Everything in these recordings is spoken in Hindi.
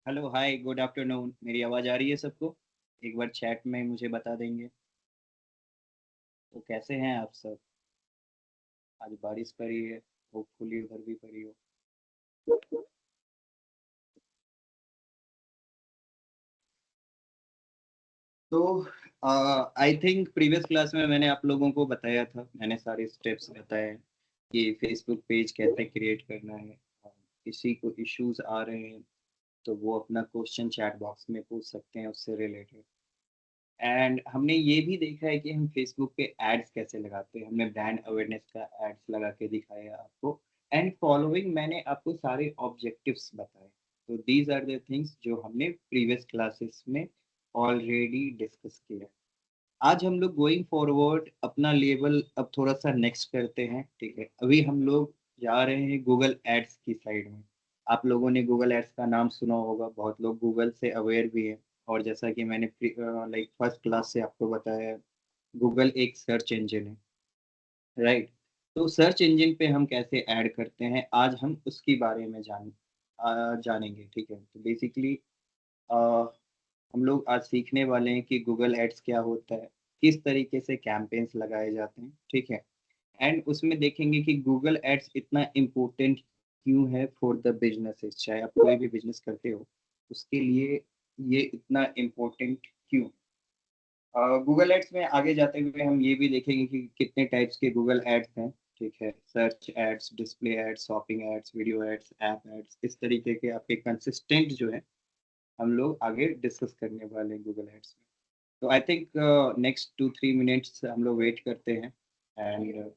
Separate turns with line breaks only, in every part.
Hello hi good afternoon. मेरी आवाज़ आ रही है सबको? एक बार चैट में मुझे बता देंगे। तो कैसे हैं आप सब? आज बारिश पड़ी है, होपफुली उधर भी पड़ी हो। तो आई थिंक प्रीवियस क्लास में मैंने आप लोगों को बताया था, मैंने सारे स्टेप्स बताए हैं कि फेसबुक पेज कैसे क्रिएट करना है। किसी को इश्यूज आ रहे हैं तो वो अपना क्वेश्चन चैट बॉक्स में पूछ सकते हैं उससे रिलेटेड। एंड हमने ये भी देखा है कि हम फेसबुक पे एड्स कैसे लगाते हैं। हमने ब्रांड अवेयरनेस का एड्स लगा के दिखाया आपको। एंड फॉलोइंग मैंने आपको सारे ऑब्जेक्टिव्स बताए। तो दीज आर द थिंग्स जो हमने प्रीवियस क्लासेस में ऑलरेडी डिस्कस किया। आज हम लोग गोइंग फॉरवर्ड अपना लेवल अब थोड़ा सा नेक्स्ट करते हैं। ठीक है, अभी हम लोग जा रहे हैं गूगल एड्स की साइड में। आप लोगों ने गूगल एड्स का नाम सुना होगा, बहुत लोग गूगल से अवेयर भी हैं। और जैसा कि मैंने लाइक फर्स्ट क्लास से आपको बताया, गूगल एक सर्च इंजन है, राइट? तो सर्च इंजन पे हम कैसे ऐड करते हैं, आज हम उसके बारे में जानेंगे। ठीक है, तो बेसिकली हम लोग आज सीखने वाले हैं कि गूगल एड्स क्या होता है, किस तरीके से कैंपेन्स लगाए जाते हैं। ठीक है, एंड उसमें देखेंगे कि गूगल एड्स इतना इम्पोर्टेंट क्यों है फॉर द बिजनेसेस। चाहे आप कोई भी बिजनेस करते हो, उसके लिए ये इतना इम्पोर्टेंट क्यों। गूगल एड्स में आगे जाते हुए हम ये भी देखेंगे कि कितने टाइप्स के गूगल एड्स हैं। ठीक है, search ads, display ads, shopping ads, video ads, app ads, इस तरीके के आपके कंसिस्टेंट जो है हम लोग आगे डिस्कस करने वाले हैं गूगल एड्स में। तो आई थिंक नेक्स्ट 2-3 मिनट्स हम लोग वेट करते हैं। एंड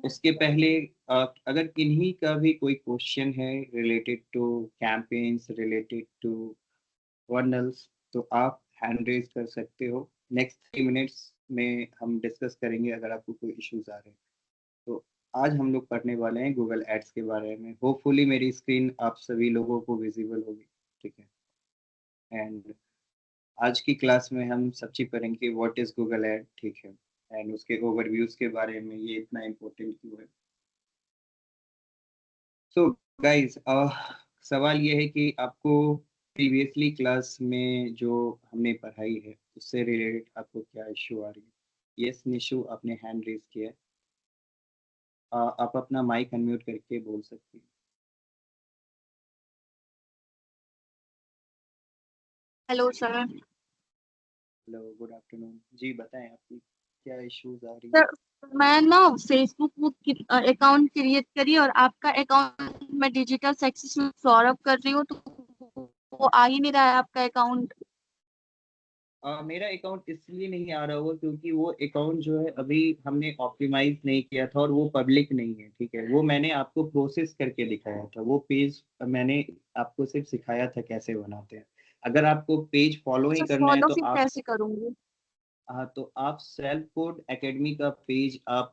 उसके पहले अगर किन्हीं का भी कोई क्वेश्चन है related to campaigns, related to वर्नल्स, तो आप हैंड रेज कर सकते हो। नेक्स्ट 3 मिनट्स में हम डिस्कस करेंगे अगर आपको कोई इश्यूज आ रहे हैं तो। आज हम लोग पढ़ने वाले हैं गूगल एड्स के बारे में। होपफुली मेरी स्क्रीन आप सभी लोगों को विजिबल होगी। ठीक है, एंड आज की क्लास में हम सब चीज पढ़ेंगे व्हाट इज गूगल एड। ठीक है, एंड उसके ओवरव्यूज के बारे में, ये इतना इम्पोर्टेंट क्यों है। सो गाइस, सवाल ये है कि आपको प्रीवियसली क्लास में जो हमने पढ़ाई है उससे रिलेटेड आपको क्या इशू आ रही है। यस निशु, आपने हैंड रेज किया है। आप अपना माइक अनम्यूट करके बोल सकती हैं।
Hello sir.
Hello good afternoon ji, बताएं आपकी क्या इश्यूज आ रही है।
सर मैं ना फेसबुक अकाउंट क्रिएट करी और आपका अकाउंट मैं डिजिटल सक्सेस सौरभ कर रही हूँ तो वो आ ही नहीं रहा है आपका अकाउंट।
मेरा अकाउंट इसलिए नहीं आ रहा होगा क्योंकि वो अकाउंट जो है अभी हमने ऑप्टिमाइज नहीं किया था और वो पब्लिक नहीं है। ठीक है, वो मैंने आपको प्रोसेस करके दिखाया था। वो पेज मैंने आपको सिर्फ सिखाया था कैसे बनाते हैं। अगर आपको पेज फॉलो ही
सर
करना है
फॉलो
तो
फिर
आप,
कैसे करूंगी?
हाँ, तो आप सेल्फ कोड एकेडमी का पेज आप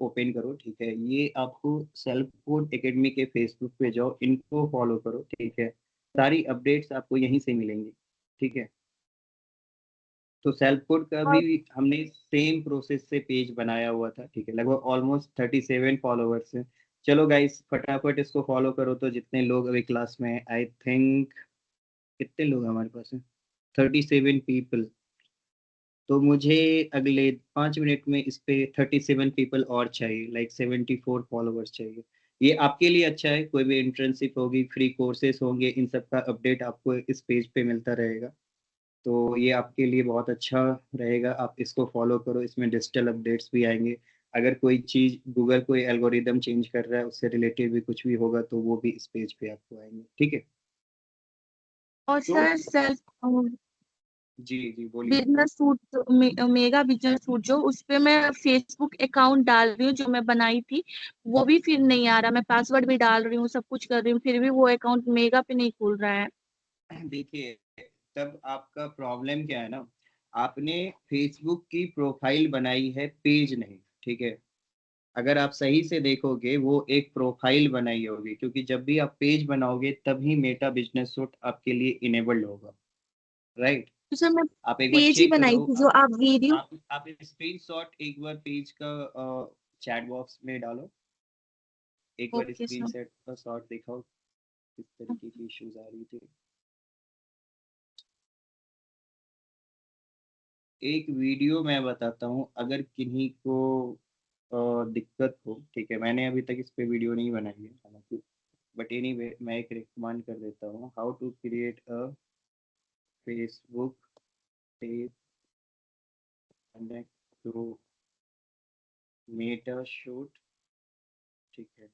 ओपन करो। ठीक है, ये आपको सेल्फ कोड एकेडमी के फेसबुक पे जाओ, इनको फॉलो करो। ठीक है, सारी अपडेट्स आपको यहीं से मिलेंगी। ठीक है, तो सेल्फ कोड का भी
और
हमने सेम प्रोसेस से पेज बनाया हुआ था। ठीक है, लगभग ऑलमोस्ट 37 फॉलोवर्स हैं। चलो गाइस, फटाफट इसको फॉलो करो। तो जितने लोग अभी क्लास में हैं, आई थिंक कितने लोग हमारे पास हैं, 37 पीपल। तो मुझे अगले 5 मिनट में इस पे 37 पीपल और चाहिए, लाइक 74 फॉलोवर्स चाहिए। ये आपके लिए अच्छा है, कोई भी इंटर्नशिप होगी, फ्री कोर्सेज होंगे, इन सब का अपडेट आपको इस पेज पे मिलता रहेगा। तो ये आपके लिए बहुत अच्छा रहेगा, आप इसको फॉलो करो। इसमें डिजिटल अपडेट्स भी आएंगे। अगर कोई चीज़ गूगल कोई एल्गोरिदम चेंज कर रहा है, उससे रिलेटेड भी कुछ भी होगा तो वो भी इस पेज पे आपको आएंगे। ठीक है, तो
सर सेल्फ
जी जी बोलिए।
Business suit mega business suit जो उस पे मैं फेसबुक अकाउंट डाल रही हूँ जो मैं बनाई थी वो भी फिर नहीं आ रहा। मैं पासवर्ड भी डाल रही हूँ, सब कुछ कर रही हूँ, फिर भी वो अकाउंट मेगा पे नहीं खुल रहा है।
देखिए, तब आपका प्रॉब्लम क्या है ना, आपने फेसबुक की प्रोफाइल बनाई है, पेज नहीं। ठीक है, अगर आप सही से देखोगे वो एक प्रोफाइल बनाई होगी, क्योंकि जब भी आप पेज बनाओगे तभी मेटा बिजनेस सूट आपके लिए इनेबल्ड होगा, राइट?
तो सर मैं
आप एक बार
पेज ही
चेक
बनाई
करो।
थी जो आप वीडियो।
आप स्क्रीनशॉट एक बार पेज का चैट बॉक्स में डालो। एक बार
ओके
स्क्रीन
सर।
शॉट का शॉट दिखाओ किस तरीके की इश्यूज आ रही थी। एक वीडियो मैं बताता हूँ, अगर किन्हीं को दिक्कत हो, ठीक है, मैंने अभी तक इस पे वीडियो नहीं बनाई है हालांकि, बट एनीवे मैं एक रिकमेंड कर देता हूँ, how to create a Facebook page connect to Meta suite, ठीक है,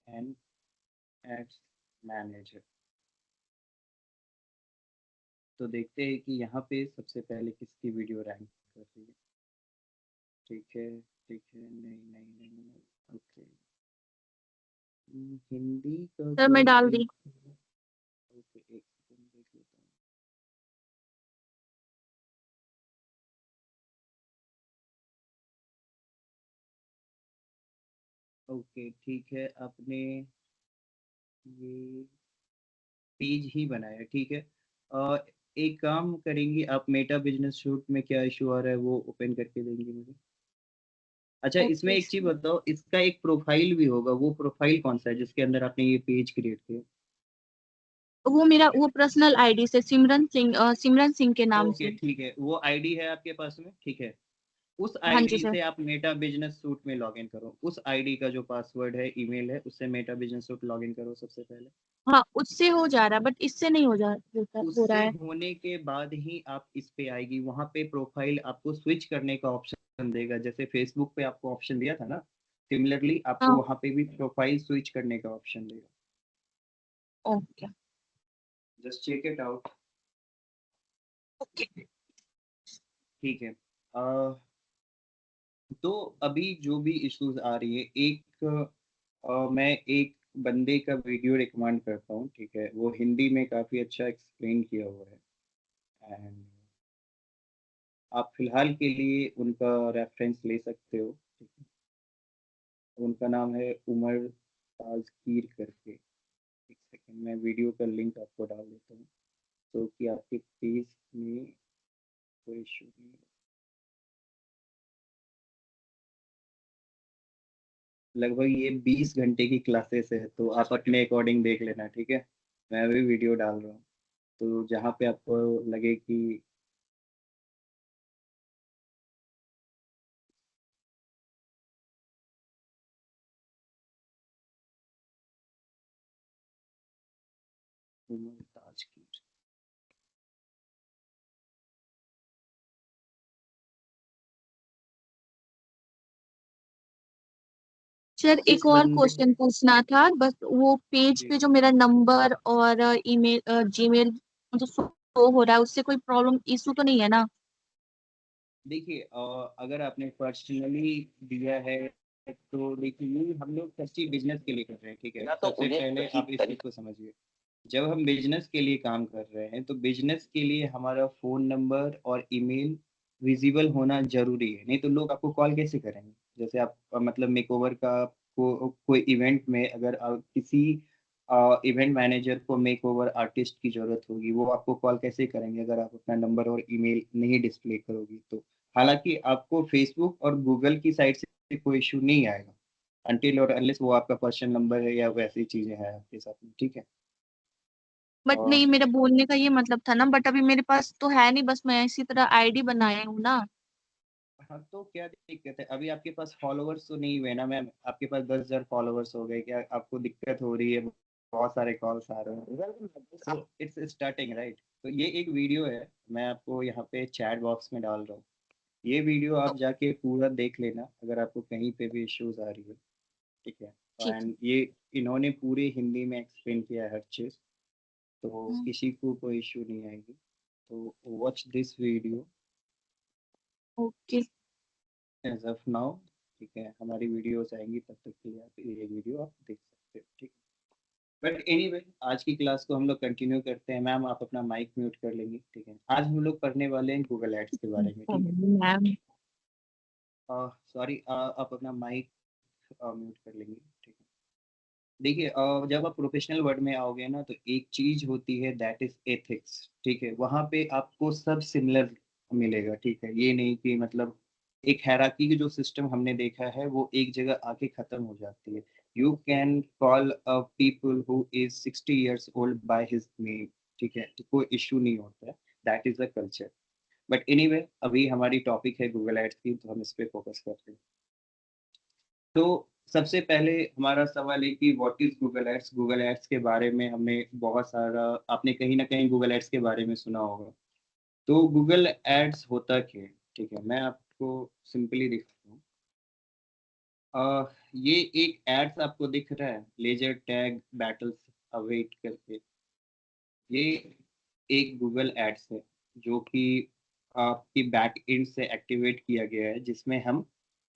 एंड एड्स मैनेजर। तो देखते हैं कि यहाँ पे सबसे पहले किसकी वीडियो रैंक कर रही है। ठीक है, ठीक है, नहीं नहीं नहीं नहीं, ओके। हिंदी का
सर मैं
कोई
डाल दी।
एक, ओके एक सेकंड देख लेता हूँ। ओके ठीक है, आपने ये पेज ही बनाया, ठीक है। एक काम करेंगी आप, मेटा बिजनेस सूट में क्या इशू आ रहा है वो ओपन करके देंगे मुझे। अच्छा, इसमें
ओके
एक चीज बताओ, इसका एक प्रोफाइल भी होगा, वो प्रोफाइल कौन सा है जिसके अंदर आपने ये पेज क्रिएट किया?
वो मेरा वो पर्सनल आईडी से सिमरन सिंह के नाम
ओके
से।
ठीक है, वो आईडी है आपके पास में, ठीक है। उस
हाँ जी
आईडी
सर।
से आप मेटा बिजनेस सूट में लॉग इन करो, उस आईडी का जो पासवर्ड है, ईमेल है, उससे Meta business suit log in करो सबसे पहले।
हाँ उससे हो जा रहा है, बट इससे नहीं हो रहा
उससे
है।
होने के बाद ही आप इस पे आएगी, वहां पे प्रोफाइल आपको स्विच करने का ऑप्शन देगा, जैसे फेसबुक पे आपको ऑप्शन दिया था ना, सिमिलरली आपको
हाँ।
वहां पे भी प्रोफाइल स्विच करने का ऑप्शन देगा।
Okay.
Just check it out.
Okay.
ठीक है। तो अभी जो भी इश्यूज आ रही है, मैं एक बंदे का वीडियो रिकमेंड करता हूँ, ठीक है, वो हिंदी में काफ़ी अच्छा एक्सप्लेन किया हुआ है, एंड आप फिलहाल के लिए उनका रेफरेंस ले सकते हो, ठीक है। उनका नाम है उमर ताजकीर करके। एक सेकंड, मैं वीडियो का लिंक आपको डाल देता हूँ, तो कि आपके पेज में कोई इशू नहीं है। लगभग ये 20 घंटे की क्लासेस है, तो आप अपने अकॉर्डिंग देख लेना, ठीक है। मैं अभी वीडियो डाल रहा हूँ, तो जहाँ पे आपको लगे कि उमर ताजकीर,
सर
इस
एक और
बंदे,
क्वेश्चन पूछना था, बस वो पेज
जी
पे जो मेरा नंबर और ईमेल जीमेल जो शो हो रहा है, उससे कोई प्रॉब्लम इशू तो नहीं है ना?
देखिए, अगर आपने पर्सनली दिया है तो देखिए, ये हम लोग सच्ची बिजनेस के लिए कर रहे हैं, ठीक है। सबसे पहले आप इस चीज़ को समझिए, जब हम बिजनेस के लिए काम कर रहे हैं तो बिजनेस के लिए हमारा फ़ोन नंबर और ईमेल विजिबल होना जरूरी है, नहीं तो लोग आपको कॉल कैसे करेंगे। जैसे आप मतलब मेकओवर का कोई इवेंट में अगर आप किसी इवेंट मैनेजर को मेकओवर आर्टिस्ट की जरूरत होगी, वो आपको कॉल कैसे करेंगे अगर आप अपना नंबर और ईमेल नहीं डिस्प्ले करोगी तो। हालांकि आपको फेसबुक और गूगल की साइड से कोई इशू नहीं आएगा, अनटिल और अनलेस वो आपका पर्सनल नंबर है या वैसी चीजें हैं आपके साथ में, ठीक है।
बट नहीं, मेरा बोलने का ये मतलब था ना, बट अभी मेरे पास तो है नहीं, बस मैं इसी तरह आईडी बनाया हूँ ना।
हाँ, तो क्या दिक्कत है, अभी आपके पास फॉलोअर्स तो नहीं हुए ना मैम, आपके पास 10,000 फॉलोअर्स हो गए, क्या आपको दिक्कत हो रही है, बहुत सारे कॉल्स आ रहे हैं, सो इट्स स्टार्टिंग राइट। तो ये एक वीडियो है, मैं आपको यहाँ पे चैट बॉक्स में डाल रहा हूँ, ये वीडियो आप जाके पूरा देख लेना अगर आपको कहीं पे भी इश्यूज आ रही है, ठीक है।
ठीक है।
एंड ये इन्होंने पूरे हिंदी में एक्सप्लेन किया है हर चीज़, तो
हम्म।
किसी को कोई इशू नहीं आएगी, तो watch this video
okay.
As of now, ठीक है। हमारी वीडियोस आएंगी, तब तक के लिए आप ये वीडियो आप देख सकते हो, ठीक है। बट एनीवे, आज की क्लास को हम लोग कंटिन्यू करते हैं। मैम आप अपना माइक म्यूट कर लेंगे, ठीक है। आज हम लोग पढ़ने वाले हैं गूगल एड्स के बारे में, ठीक है।
मैम।
सॉरी, आप अपना माइक म्यूट कर लेंगे, ठीक है। देखिए, जब आप प्रोफेशनल वर्ड में आओगे ना, तो एक चीज होती है दैट इज एथिक्स, ठीक है। वहां पे आपको सब सिमिलर मिलेगा, ठीक है। ये नहीं कि मतलब एक हैराकी की जो सिस्टम हमने देखा है वो एक जगह आके खत्म हो जाती है। You can call a people who is 60 years old by his name, ठीक है, तो कोई इशू नहीं होता है, that is a culture. But anyway, अभी हमारी टॉपिक है गूगल एड्स की, तो हम इस पे फोकस करते हैं। तो सबसे पहले हमारा सवाल है कि what is Google ads. Google ads के बारे में हमने बहुत सारा, आपने कहीं ना कहीं गूगल एड्स के बारे में सुना होगा। तो गूगल एड्स होता क्या है, ठीक है, मैं आपको सिंपली दिखाता हूँ। ये एक एड्स आपको दिख रहा है, लेजर टैग बैटल्स अवेट करके, ये एक गूगल एड्स है जो कि आपकी बैक एंड से एक्टिवेट किया गया है, जिसमें हम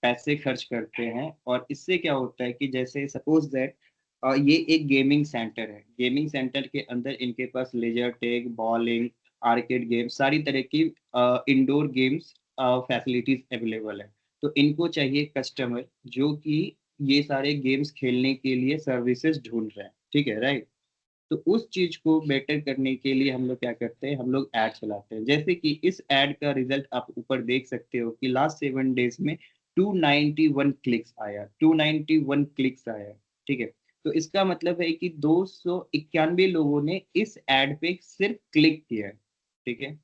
पैसे खर्च करते हैं। और इससे क्या होता है कि जैसे सपोज दैट ये एक गेमिंग सेंटर है, गेमिंग सेंटर के अंदर इनके पास laser tag, bowling, arcade games, सारी तरह की इंडोर गेम्स फैसिलिटीज अवेलेबल है। तो इनको चाहिए कस्टमर जो कि ये सारे गेम्स खेलने के लिए सर्विसेज ढूंढ रहे हैं, ठीक है, राइट। तो उस चीज को बेटर करने के लिए हम लोग क्या करते हैं, हम लोग ऐड चलाते हैं। जैसे कि इस ऐड का रिजल्ट आप ऊपर देख सकते हो कि लास्ट 7 डेज में 291 क्लिक्स आया, 291 क्लिक्स आया, ठीक है। तो इसका मतलब है कि 291 लोगों ने इस ऐड पे सिर्फ क्लिक किया है, ठीक है।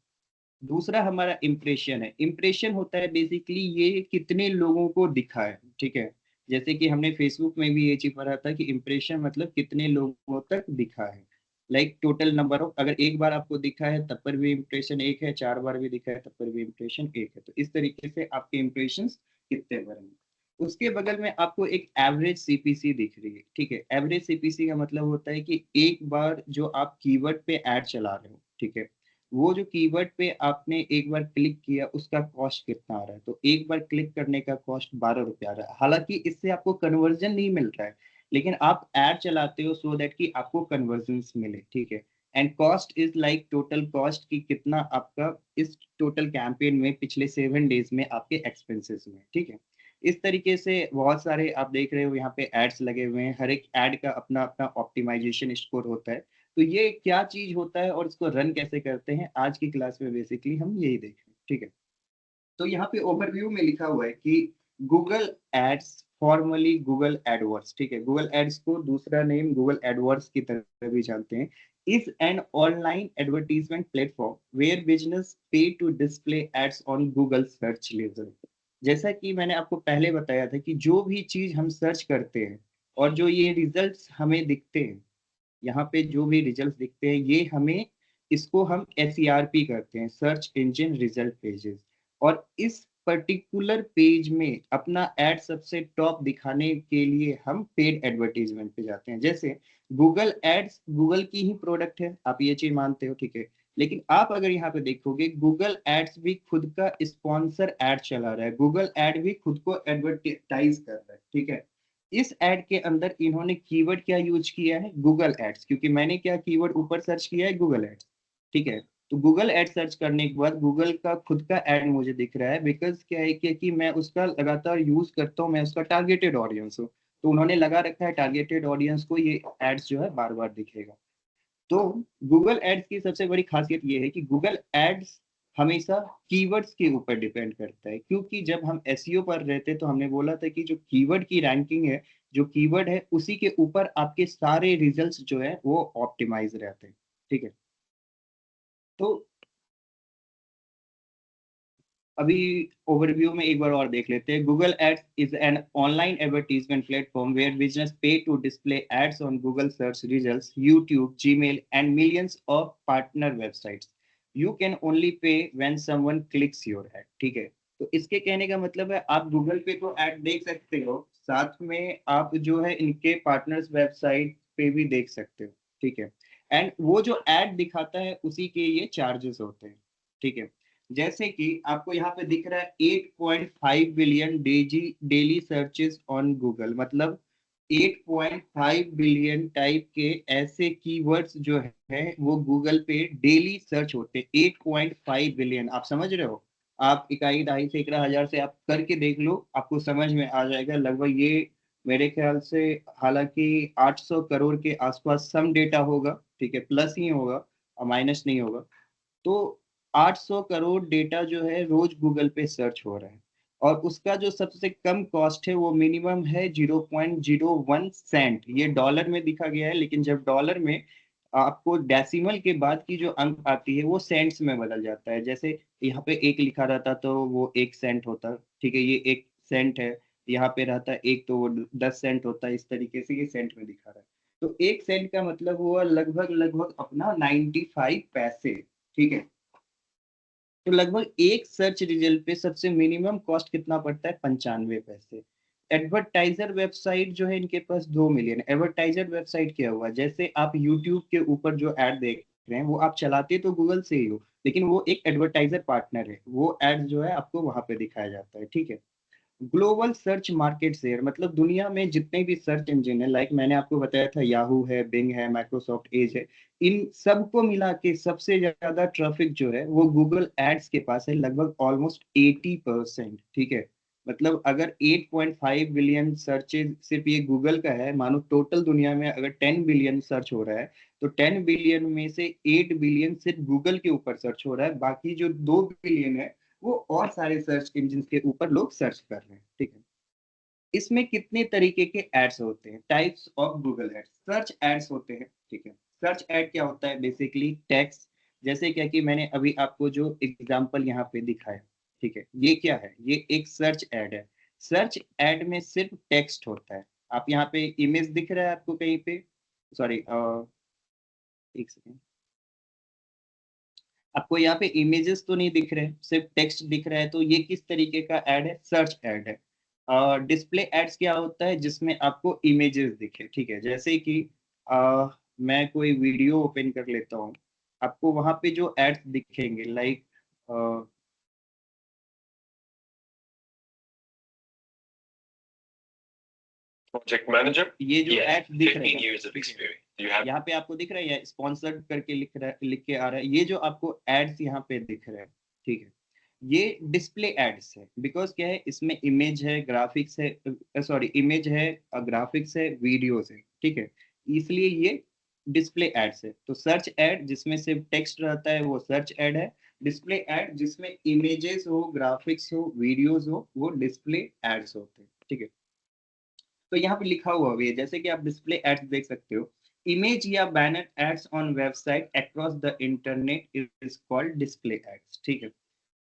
दूसरा हमारा इम्प्रेशन है। इम्प्रेशन होता है बेसिकली ये कितने लोगों को दिखा है, ठीक है। जैसे कि हमने फेसबुक में भी ये चीज पढ़ा था कि इम्प्रेशन मतलब कितने लोगों तक दिखा है, लाइक टोटल नंबर ऑफ, अगर एक बार आपको दिखा है तब पर भी इम्प्रेशन एक है, 4 बार भी दिखा है तब पर भी इम्प्रेशन एक है। तो इस तरीके से आपके इम्प्रेशन कितने बनेंगे। उसके बगल में आपको एक एवरेज सीपीसी दिख रही है, ठीक है। एवरेज सीपीसी का मतलब होता है कि एक बार जो आप कीवर्ड पे ऐड चला रहे हो, ठीक है, वो जो कीवर्ड पे आपने एक बार क्लिक किया उसका कॉस्ट कितना आ रहा है। तो एक बार क्लिक करने का कॉस्ट 12 रुपया आ रहा है। हालांकि इससे आपको कन्वर्जन नहीं मिल रहा है, लेकिन आप ऐड चलाते हो सो दैट कि आपको कन्वर्जन मिले, ठीक है। And cost is like total cost की कितना आपका इस टोटल कैंपेन में पिछले 7 डेज में आपके एक्सपेंसेस में, ठीक है। इस तरीके से बहुत सारे आप देख रहे हो यहाँ पे एड्स लगे हुए हैं, हर एक एड का अपना अपना ऑप्टिमाइजेशन स्कोर होता है। तो ये क्या चीज होता है और इसको रन कैसे करते हैं, आज की क्लास में बेसिकली हम यही देखें, ठीक है। तो यहाँ पे ओवरव्यू में लिखा हुआ है कि Google ads formerly Google AdWords, ठीक है, गूगल एड्स को दूसरा नेम गूगल एडवर्ड्स की तरह भी जानते हैं, is an online advertisement platform where business pay to display ads on Google search result. जैसा कि मैंने आपको पहले बताया था कि जो भी चीज हम सर्च करते हैं और जो ये रिजल्ट्स हमें दिखते हैं, यहाँ पे जो भी रिजल्ट दिखते हैं ये हमें, इसको हम SERP करते हैं, सर्च इंजन रिजल्ट पेजेस। और इस पर्टिकुलर पेज में अपना एड सबसे टॉप दिखाने के लिए हम पेड एडवर्टीजमेंट पे जाते हैं। जैसे गूगल एड्स गूगल की ही प्रोडक्ट है, आप ये चीज मानते हो, ठीक है। लेकिन आप अगर यहाँ पे देखोगे गूगल एड्स भी खुद का स्पॉन्सर एड चला रहा है, गूगल एड भी खुद को एडवर्टाइज कर रहा है, ठीक है। इस एड के अंदर इन्होंने कीवर्ड क्या यूज किया है, गूगल एड्स, क्योंकि मैंने क्या कीवर्ड ऊपर सर्च किया है, गूगल एड्स, ठीक है। तो गूगल एड सर्च करने के बाद गूगल का खुद का एड मुझे दिख रहा है, बिकॉज क्या है कि मैं उसका लगातार यूज करता हूँ, मैं उसका टारगेटेड ऑडियंस हूँ। तो उन्होंने लगा रखा है टारगेटेड ऑडियंस को ये एड्स जो है बार बार दिखेगा। तो गूगल एड्स की सबसे बड़ी खासियत ये है कि गूगल एड्स हमेशा कीवर्ड्स के ऊपर डिपेंड करता है, क्योंकि जब हम एसईओ पर रहते तो हमने बोला था कि जो कीवर्ड की रैंकिंग है, जो कीवर्ड है उसी के ऊपर आपके सारे रिजल्ट्स जो है वो ऑप्टिमाइज रहते हैं, ठीक है। तो अभी ओवरव्यू में एक बार और देख लेते हैं। Google ads is an online advertisement platform where business pay to display ads on Google search results, YouTube, Gmail and millions of partner websites. You can only pay when someone clicks your ad, ठीक है। तो इसके कहने का मतलब है आप गूगल पे तो ऐड देख सकते हो, साथ में आप जो है इनके पार्टनर्स वेबसाइट पे भी देख सकते हो, ठीक है। एंड वो जो एड दिखाता है उसी के ये चार्जेस होते हैं, ठीक है। जैसे कि आपको यहाँ पे दिख रहा है 8.5 billion daily searches on Google, मतलब 8.5 बिलियन टाइप के ऐसे कीवर्ड्स जो है वो गूगल पे डेली सर्च होते हैं। 8.5 बिलियन, आप समझ रहे हो, आप इकाई ढाई सैकड़ा हजार से आप करके देख लो, आपको समझ में आ जाएगा। लगभग ये मेरे ख्याल से, हालांकि 800 करोड़ के आसपास सम डेटा होगा, ठीक है, प्लस ही होगा और माइनस नहीं होगा। तो 800 करोड़ डेटा जो है रोज गूगल पे सर्च हो रहा है। और उसका जो सबसे कम कॉस्ट है वो मिनिमम है 0.01 सेंट। ये डॉलर में दिखा गया है, लेकिन जब डॉलर में आपको डेसिमल के बाद की जो अंक आती है वो सेंट्स में बदल जाता है। जैसे यहाँ पे एक लिखा रहता तो वो 1 सेंट होता, ठीक है, ये 1 सेंट है। यहाँ पे रहता एक तो वो 10 सेंट होता है। इस तरीके से ये सेंट में दिखा रहा है। तो 1 सेंट का मतलब हुआ लगभग लगभग अपना 95 पैसे, ठीक है। तो लगभग एक सर्च रिजल्ट पे सबसे मिनिमम कॉस्ट कितना पड़ता है? 95 पैसे। एडवर्टाइजर वेबसाइट जो है इनके पास 2 मिलियन। एडवर्टाइजर वेबसाइट क्या हुआ? जैसे आप यूट्यूब के ऊपर जो एड देख रहे हैं वो आप चलाते तो गूगल से ही हो, लेकिन वो एक एडवर्टाइजर पार्टनर है, वो एड जो है आपको वहां पे दिखाया जाता है, ठीक है। ग्लोबल सर्च मार्केट शेयर मतलब दुनिया में जितने भी सर्च इंजन है, लाइक मैंने आपको बताया था याहू है, बिंग है, माइक्रोसॉफ्ट एज है, इन सबको मिला के सबसे ज्यादा ट्रैफिक जो है वो गूगल एड्स के पास है, लगभग ऑलमोस्ट 80%, ठीक है। मतलब अगर 8.5 बिलियन सर्चेज सिर्फ ये गूगल का है, मानो टोटल दुनिया में अगर 10 बिलियन सर्च हो रहा है, तो 10 बिलियन में से 8 बिलियन सिर्फ गूगल के ऊपर सर्च हो रहा है, बाकी जो 2 बिलियन है वो और सारे सर्च इंजिन के ऊपर लोग सर्च कर रहे हैं, ठीक है। इसमें कितने तरीके के एड्स होते हैं? Types of Google ads. Search ads होते हैं, ठीक है। सर्च एड क्या होता है? Basically text. जैसे क्या कि मैंने अभी आपको जो एग्जांपल यहाँ पे दिखाया, ठीक है, ये क्या है? ये एक सर्च एड है। सर्च एड में सिर्फ टेक्स्ट होता है। आप यहाँ पे इमेज दिख रहा है आपको कहीं पे? सॉरी, एक सेकेंड। आपको यहाँ पे इमेजेस तो नहीं दिख रहे, सिर्फ टेक्स्ट दिख रहा है, तो ये किस तरीके का ऐड है? सर्च ऐड है। डिस्प्ले एड्स क्या होता है? जिसमें आपको इमेजेस दिखे, ठीक है। जैसे कि मैं कोई वीडियो ओपन कर लेता हूँ, आपको वहां पे जो एड्स दिखेंगे, लाइक प्रोजेक्ट मैनेजर, ये जो एड्स दिख रहे हैं, यहाँ पे आपको दिख रहा है, स्पॉन्सर्ड करके लिख के आ रहा है, ये जो आपको एड्स यहाँ पे दिख रहे हैं, ठीक है, ये डिस्प्ले एड्स है। बिकॉज क्या है, इसमें इमेज है, ग्राफिक्स है, सॉरी, इमेज है, ग्राफिक्स है, वीडियोस है, ठीक है, इसलिए ये डिस्प्ले एड्स है। तो सर्च एड जिसमें सिर्फ टेक्स्ट रहता है वो सर्च एड है। डिस्प्ले एड जिसमें इमेजेस हो, ग्राफिक्स हो, वीडियोस हो, वो डिस्प्ले एड्स होते हैं, ठीक है। तो यहाँ पे लिखा हुआ भी है, जैसे कि आप डिस्प्ले एड्स देख सकते हो, इमेज या banner ads on website across the internet is called display ads, ठीक है।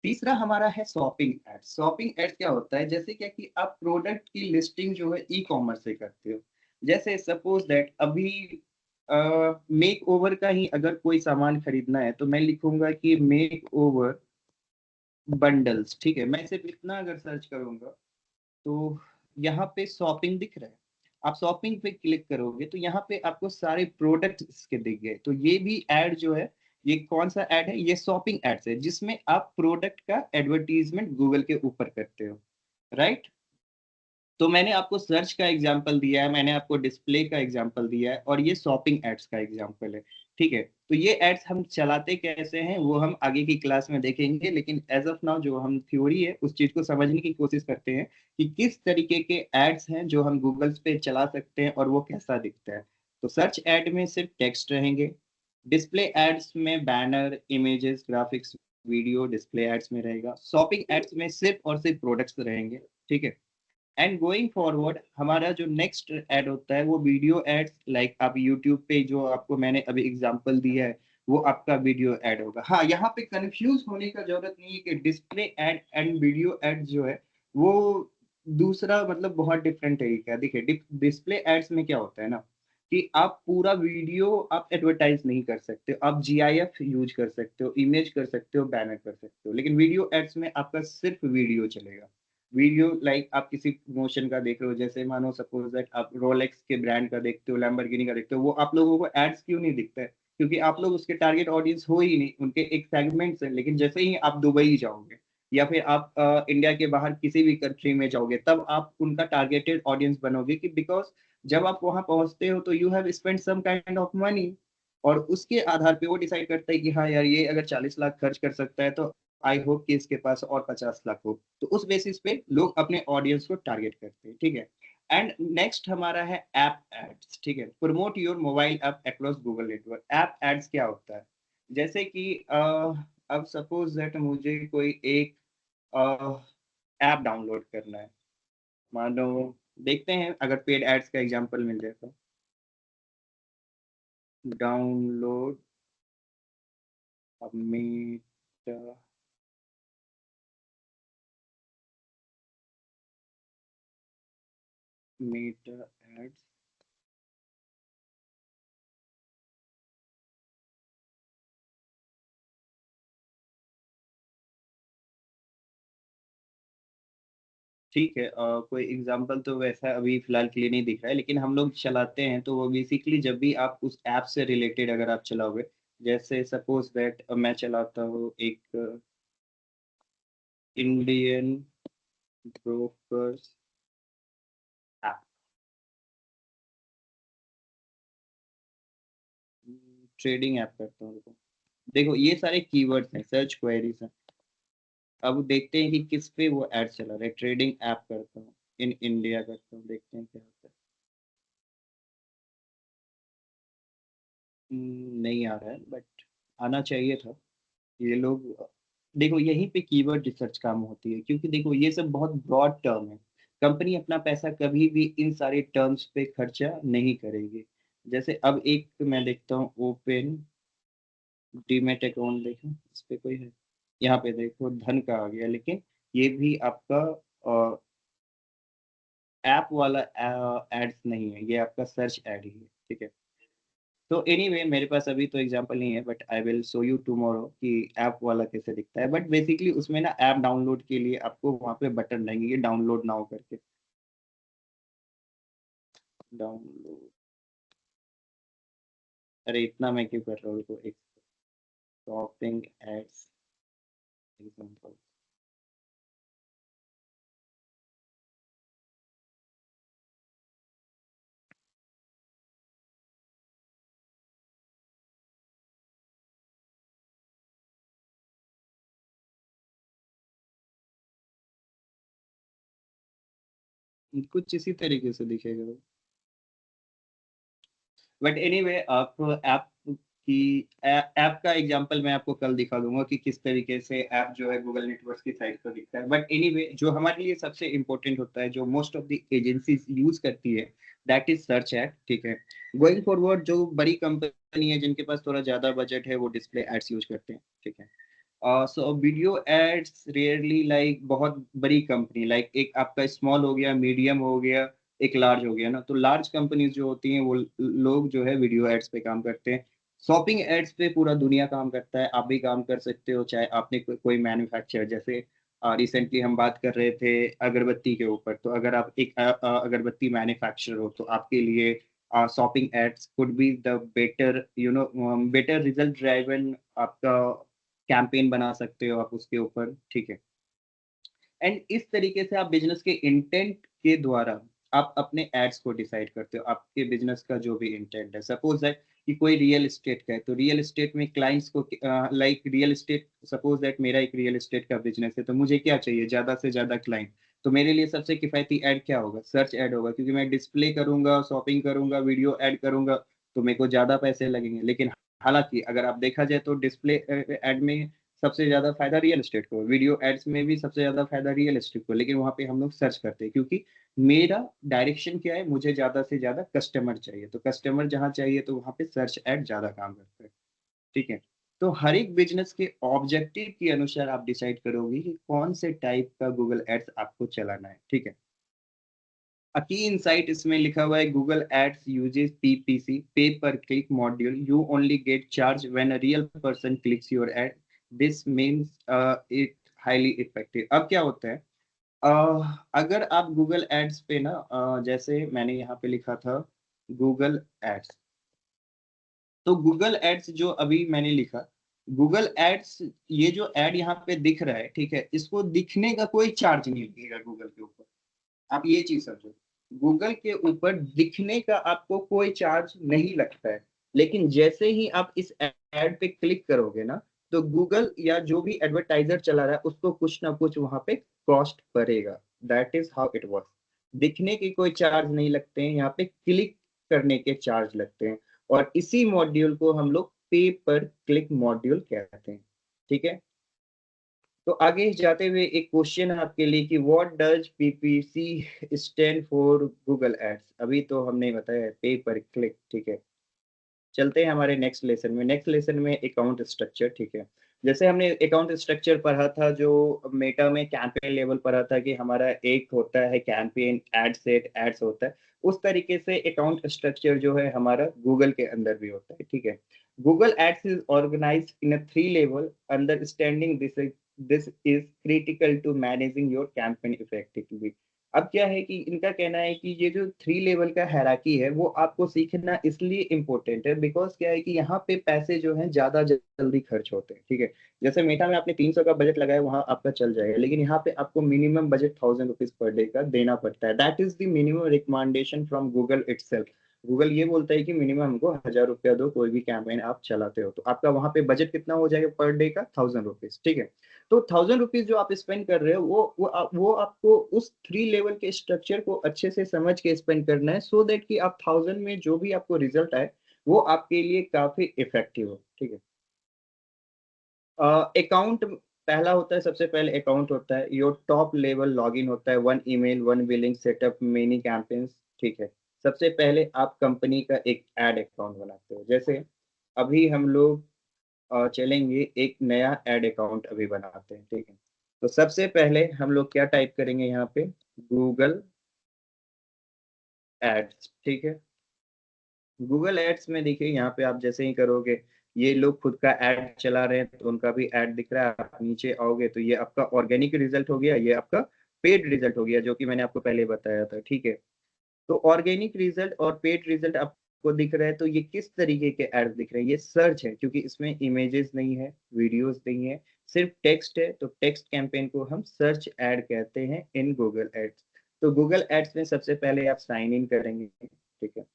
तीसरा हमारा है शॉपिंग एड्स। शॉपिंग एड्स क्या होता है? जैसे क्या कि आप प्रोडक्ट की लिस्टिंग जो है ई कॉमर्स से करते हो। जैसे सपोज दैट अभी मेक ओवर का ही अगर कोई सामान खरीदना है, तो मैं लिखूंगा कि मेक ओवर बंडल्स, ठीक है। मैं सिर्फ इतना अगर सर्च करूंगा तो यहाँ पे शॉपिंग दिख रहा है। आप शॉपिंग पे क्लिक करोगे तो यहाँ पे आपको सारे प्रोडक्ट इसके दिख गए। तो ये भी एड जो है, ये कौन सा एड है? ये शॉपिंग एड्स है, जिसमें आप प्रोडक्ट का एडवर्टीजमेंट गूगल के ऊपर करते हो, राइट। तो मैंने आपको सर्च का एग्जांपल दिया है, मैंने आपको डिस्प्ले का एग्जांपल दिया है, और ये शॉपिंग एड्स का एग्जांपल है, ठीक है। तो ये एड्स हम चलाते कैसे हैं वो हम आगे की क्लास में देखेंगे, लेकिन एज ऑफ नाउ जो हम थ्योरी है उस चीज को समझने की कोशिश करते हैं कि किस तरीके के एड्स हैं जो हम गूगल पे चला सकते हैं और वो कैसा दिखता है। तो सर्च एड में सिर्फ टेक्स्ट रहेंगे। डिस्प्ले एड्स में banner, images, graphics, video display ads में रहेगा। शॉपिंग एड्स में सिर्फ और सिर्फ प्रोडक्ट्स रहेंगे, ठीक है। एंड गोइंग फॉरवर्ड हमारा जो नेक्स्ट ऐड होता है वो वीडियो एड्स, लाइक आप यूट्यूब पे जो आपको मैंने अभी एग्जांपल दिया है वो आपका वीडियो ऐड होगा। हाँ, यहाँ पे कंफ्यूज होने का जरूरत नहीं है कि display ad and video add जो है वो दूसरा मतलब बहुत डिफरेंट तरीका है। देखिए, डिस्प्ले एड्स में क्या होता है ना, कि आप पूरा वीडियो आप एडवर्टाइज नहीं कर सकते, आप जीआईएफ यूज कर सकते हो, इमेज कर सकते हो, बैनर कर सकते हो, लेकिन वीडियो एड्स में आपका सिर्फ वीडियो चलेगा। वीडियो लाइक आप किसी प्रमोशन का देख रहे हो, जैसे मानो सपोज दैट आप रोलेक्स के ब्रांड का देखते हो, लैम्बोर्गिनी का देखते हो, वो आप लोगों को एड्स क्यों नहीं दिखता है? क्योंकि आप लोग उसके टारगेट ऑडियंस हो ही नहीं, उनके एक सेगमेंट्स है। लेकिन जैसे ही आप दुबई जाओगे या फिर आप इंडिया के बाहर किसी भी कंट्री में जाओगे, तब आप उनका टारगेटेड ऑडियंस बनोगे, कि बिकॉज जब आप वहां पहुंचते हो तो you have spend some kind of money, और उसके आधार पे वो डिसाइड करता है कि हाँ यार, ये अगर 40 लाख खर्च कर सकता है तो आई होप कि इसके पास और 50 लाख हो। तो उस बेसिस पे लोग अपने ऑडियंस को टारगेट करते हैं, ठीक है। एंड नेक्स्ट हमारा है ऐप एड्स, ठीक है। Promote your mobile app across Google network. App ads क्या होता है? जैसे कि अब सपोज दैट मुझे कोई एक ऐप डाउनलोड करना है। मान लो, देखते हैं अगर पेड एड्स का एग्जांपल मिल जाए तो। Download Meet Meet ads. ठीक है, कोई एग्जांपल तो वैसा अभी फिलहाल के लिए नहीं दिख रहा है, लेकिन हम लोग चलाते हैं तो वो बेसिकली जब भी आप उस ऐप से रिलेटेड अगर आप चलाओगे, जैसे सपोज दैट मैं चलाता हूँ एक Indian brokers app, trading app करता हूँ तो। देखो ये सारे कीवर्ड्स हैं, सर्च क्वेरीज हैं। अब देखते हैं कि किस पे वो ऐड चला रहा है। ट्रेडिंग ऐप करता हूँ, इन इंडिया करता हूँ, देखते हैं क्या होता है। नहीं आ रहा है, बट आना चाहिए था। ये लोग, देखो यहीं पे कीवर्ड रिसर्च काम होती है, क्योंकि देखो ये सब बहुत ब्रॉड टर्म है। कंपनी अपना पैसा कभी भी इन सारे टर्म्स पे खर्चा नहीं करेगी। जैसे अब एक मैं देखता हूँ, ओपन डीमेट अकाउंट, देखो इस पे कोई है? यहाँ पे देखो धन का आ गया, लेकिन ये भी आपका ऐप वाला एड्स नहीं है, ये आपका सर्च ऐड ही है। ठीक है, तो एनीवे मेरे पास अभी तो एग्जांपल नहीं है, but I will show you tomorrow कि ऐप वाला कैसे दिखता है। बट बेसिकली उसमें ना ऐप डाउनलोड के लिए आपको वहाँ पे बटन रहेंगे, ये डाउनलोड नाउ करके। डाउनलोड, अरे इतना मैं क्यों कर रहा हूँ? तो एक शॉपिंग एड्स एग्जांपल, कुछ इसी तरीके से दिखेगा। बट एनीवे आप ऐप की ऐप का एग्जांपल मैं आपको कल दिखा दूंगा कि किस तरीके से ऐप जो है गूगल नेटवर्क की साइट पर दिखता है। बट एनीवे जो हमारे लिए सबसे इम्पोर्टेंट होता है, जो most of the agencies use करती है, दैट इज सर्च एड। ठीक है, गोइंग फॉरवर्ड जो बड़ी कंपनी है जिनके पास थोड़ा ज्यादा बजट है, वो डिस्प्ले एड्स यूज करते हैं। ठीक है, so video ads rarely, like बहुत बड़ी कंपनी, लाइक एक आपका स्मॉल हो गया, मीडियम हो गया, एक लार्ज हो गया ना, तो लार्ज कंपनीज जो होती हैं वो लोग जो है वीडियो एड्स पे काम करते हैं। शॉपिंग एड्स पे पूरा दुनिया काम करता है, आप भी काम कर सकते हो, चाहे आपने कोई मैन्युफैक्चर, जैसे रिसेंटली हम बात कर रहे थे अगरबत्ती के ऊपर, तो अगर आप एक अगरबत्ती मैन्युफैक्चरर हो तो आपके लिए shopping ads could be the better, better result driven आपका कैंपेन बना सकते हो आप उसके ऊपर। ठीक है, एंड इस तरीके से आप बिजनेस के इंटेंट के द्वारा आप अपने एड्स को डिसाइड करते हो, आपके बिजनेस का जो भी इंटेंट है। सपोज दैट कि कोई रियल एस्टेट का है, तो रियल एस्टेट में क्लाइंट्स को, like real estate, suppose that मेरा एक रियल एस्टेट का बिजनेस है, तो मुझे क्या चाहिए? ज्यादा से ज्यादा क्लाइंट। तो मेरे लिए सबसे किफायती ऐड क्या होगा? सर्च ऐड होगा, क्योंकि मैं डिस्प्ले करूंगा, शॉपिंग करूंगा, वीडियो ऐड करूंगा, तो मेरे को ज्यादा पैसे लगेंगे। लेकिन हालांकि अगर आप देखा जाए तो डिस्प्ले ऐड में सबसे ज्यादा फायदा रियल एस्टेट को, वीडियो एड्स में भी सबसे ज्यादा फायदा रियल एस्टेट को, लेकिन वहां पे हम लोग सर्च करते हैं, क्योंकि मेरा डायरेक्शन क्या है? मुझे ज्यादा से ज्यादा कस्टमर चाहिए, तो कस्टमर जहां चाहिए तो वहां पे सर्च एड ज्यादा काम करता है। ठीक है, तो हर एक बिजनेस के ऑब्जेक्टिव के अनुसार आप डिसाइड करोगे कि कौन से टाइप का गूगल एड्स आपको चलाना है। ठीक है, A key insight इसमें लिखा हुआ है, Google Ads uses PPC, pay per click module. You only get charged when a real person clicks your ad. This means it highly effective. अब क्या होता है, अगर आप गूगल एड्स पे ना, जैसे मैंने यहाँ पे लिखा था गूगल एड्स, तो गूगल एड्स जो अभी मैंने लिखा, गूगल एड्स, ये जो एड यहाँ पे दिख रहा है, ठीक है, इसको दिखने का कोई चार्ज नहीं लगेगा गूगल के ऊपर। आप ये चीज समझो, गूगल के ऊपर दिखने का आपको कोई चार्ज नहीं लगता है, लेकिन जैसे ही आप इस एड पे क्लिक करोगे ना, तो गूगल या जो भी एडवर्टाइजर चला रहा है उसको कुछ ना कुछ वहां पे कॉस्ट पड़ेगा। That is how it work. दिखने के कोई चार्ज नहीं लगते हैं, यहाँ पे क्लिक करने के चार्ज लगते हैं, और इसी मॉड्यूल को हम लोग पे पर क्लिक मॉड्यूल कहते हैं। ठीक है, तो आगे जाते हुए एक क्वेश्चन है आपके लिए कि what does PPC stand for Google ads. अभी तो हमने बताया पे पर क्लिक, ठीक है। चलते हैं हमारे नेक्स्ट लेसन में। नेक्स्ट लेसन में अकाउंट स्ट्रक्चर, ठीक है। जैसे हमने अकाउंट स्ट्रक्चर पढ़ा था, जो मेटा में कैंपेन लेवल पढ़ा था कि हमारा एक होता है कैंपेन, एड सेट, एड्स होता है। उस तरीके से अकाउंट स्ट्रक्चर जो है हमारा गूगल के अंदर भी होता है, ठीक है। Google ads is organised in a 3 level. Understanding this is critical to managing your campaign effectively. अब क्या है कि इनका कहना है कि ये जो 3 लेवल का हैराकी है वो आपको सीखना इसलिए इम्पोर्टेंट है बिकॉज क्या है कि यहाँ पे पैसे जो हैं ज्यादा जल्दी खर्च होते हैं, ठीक है। जैसे मेटा में आपने 300 का बजट लगाया, वहां आपका चल जाएगा, लेकिन यहाँ पे आपको minimum budget 1000 rupees per day का देना पड़ता है। That is the minimum recommendation from Google itself. Google ये बोलता है कि मिनिमम हमको 1000 रुपया दो, कोई भी कैंपेन आप चलाते हो तो आपका वहां पे बजट कितना हो जाएगा पर डे का, 1000 रुपीज, ठीक है। तो 1000 रुपीज जो आप स्पेंड कर रहे हो वो आपको उस 3 लेवल के स्ट्रक्चर को अच्छे से समझ के स्पेंड करना है, सो दैट कि आप 1000 में जो भी आपको रिजल्ट आए वो आपके लिए काफी इफेक्टिव हो, ठीक है। अकाउंट पहला होता है, सबसे पहले अकाउंट होता है, योर टॉप लेवल लॉगिन होता है, 1 email, 1 billing setup, many campaigns, ठीक है। सबसे पहले आप कंपनी का एक एड अकाउंट बनाते हो। जैसे अभी हम लोग चलेंगे, एक नया एड अकाउंट अभी बनाते हैं, ठीक है। तो सबसे पहले हम लोग क्या टाइप करेंगे यहाँ पे, गूगल एड्स, ठीक है। गूगल एड्स में देखिए यहाँ पे आप जैसे ही करोगे, ये लोग खुद का एड चला रहे हैं तो उनका भी एड दिख रहा है। आप नीचे आओगे तो ये आपका ऑर्गेनिक रिजल्ट हो गया, ये आपका पेड रिजल्ट हो गया, जो कि मैंने आपको पहले बताया था, ठीक है। तो ऑर्गेनिक रिजल्ट और पेड रिजल्ट आपको दिख रहा है, तो ये किस तरीके के एड्स दिख रहे हैं, ये सर्च है, क्योंकि इसमें इमेजेस नहीं है, वीडियोस नहीं है, सिर्फ टेक्स्ट है। तो टेक्स्ट कैंपेन को हम सर्च एड कहते हैं इन गूगल एड्स। तो गूगल एड्स में सबसे पहले आप साइन इन करेंगे, ठीक है।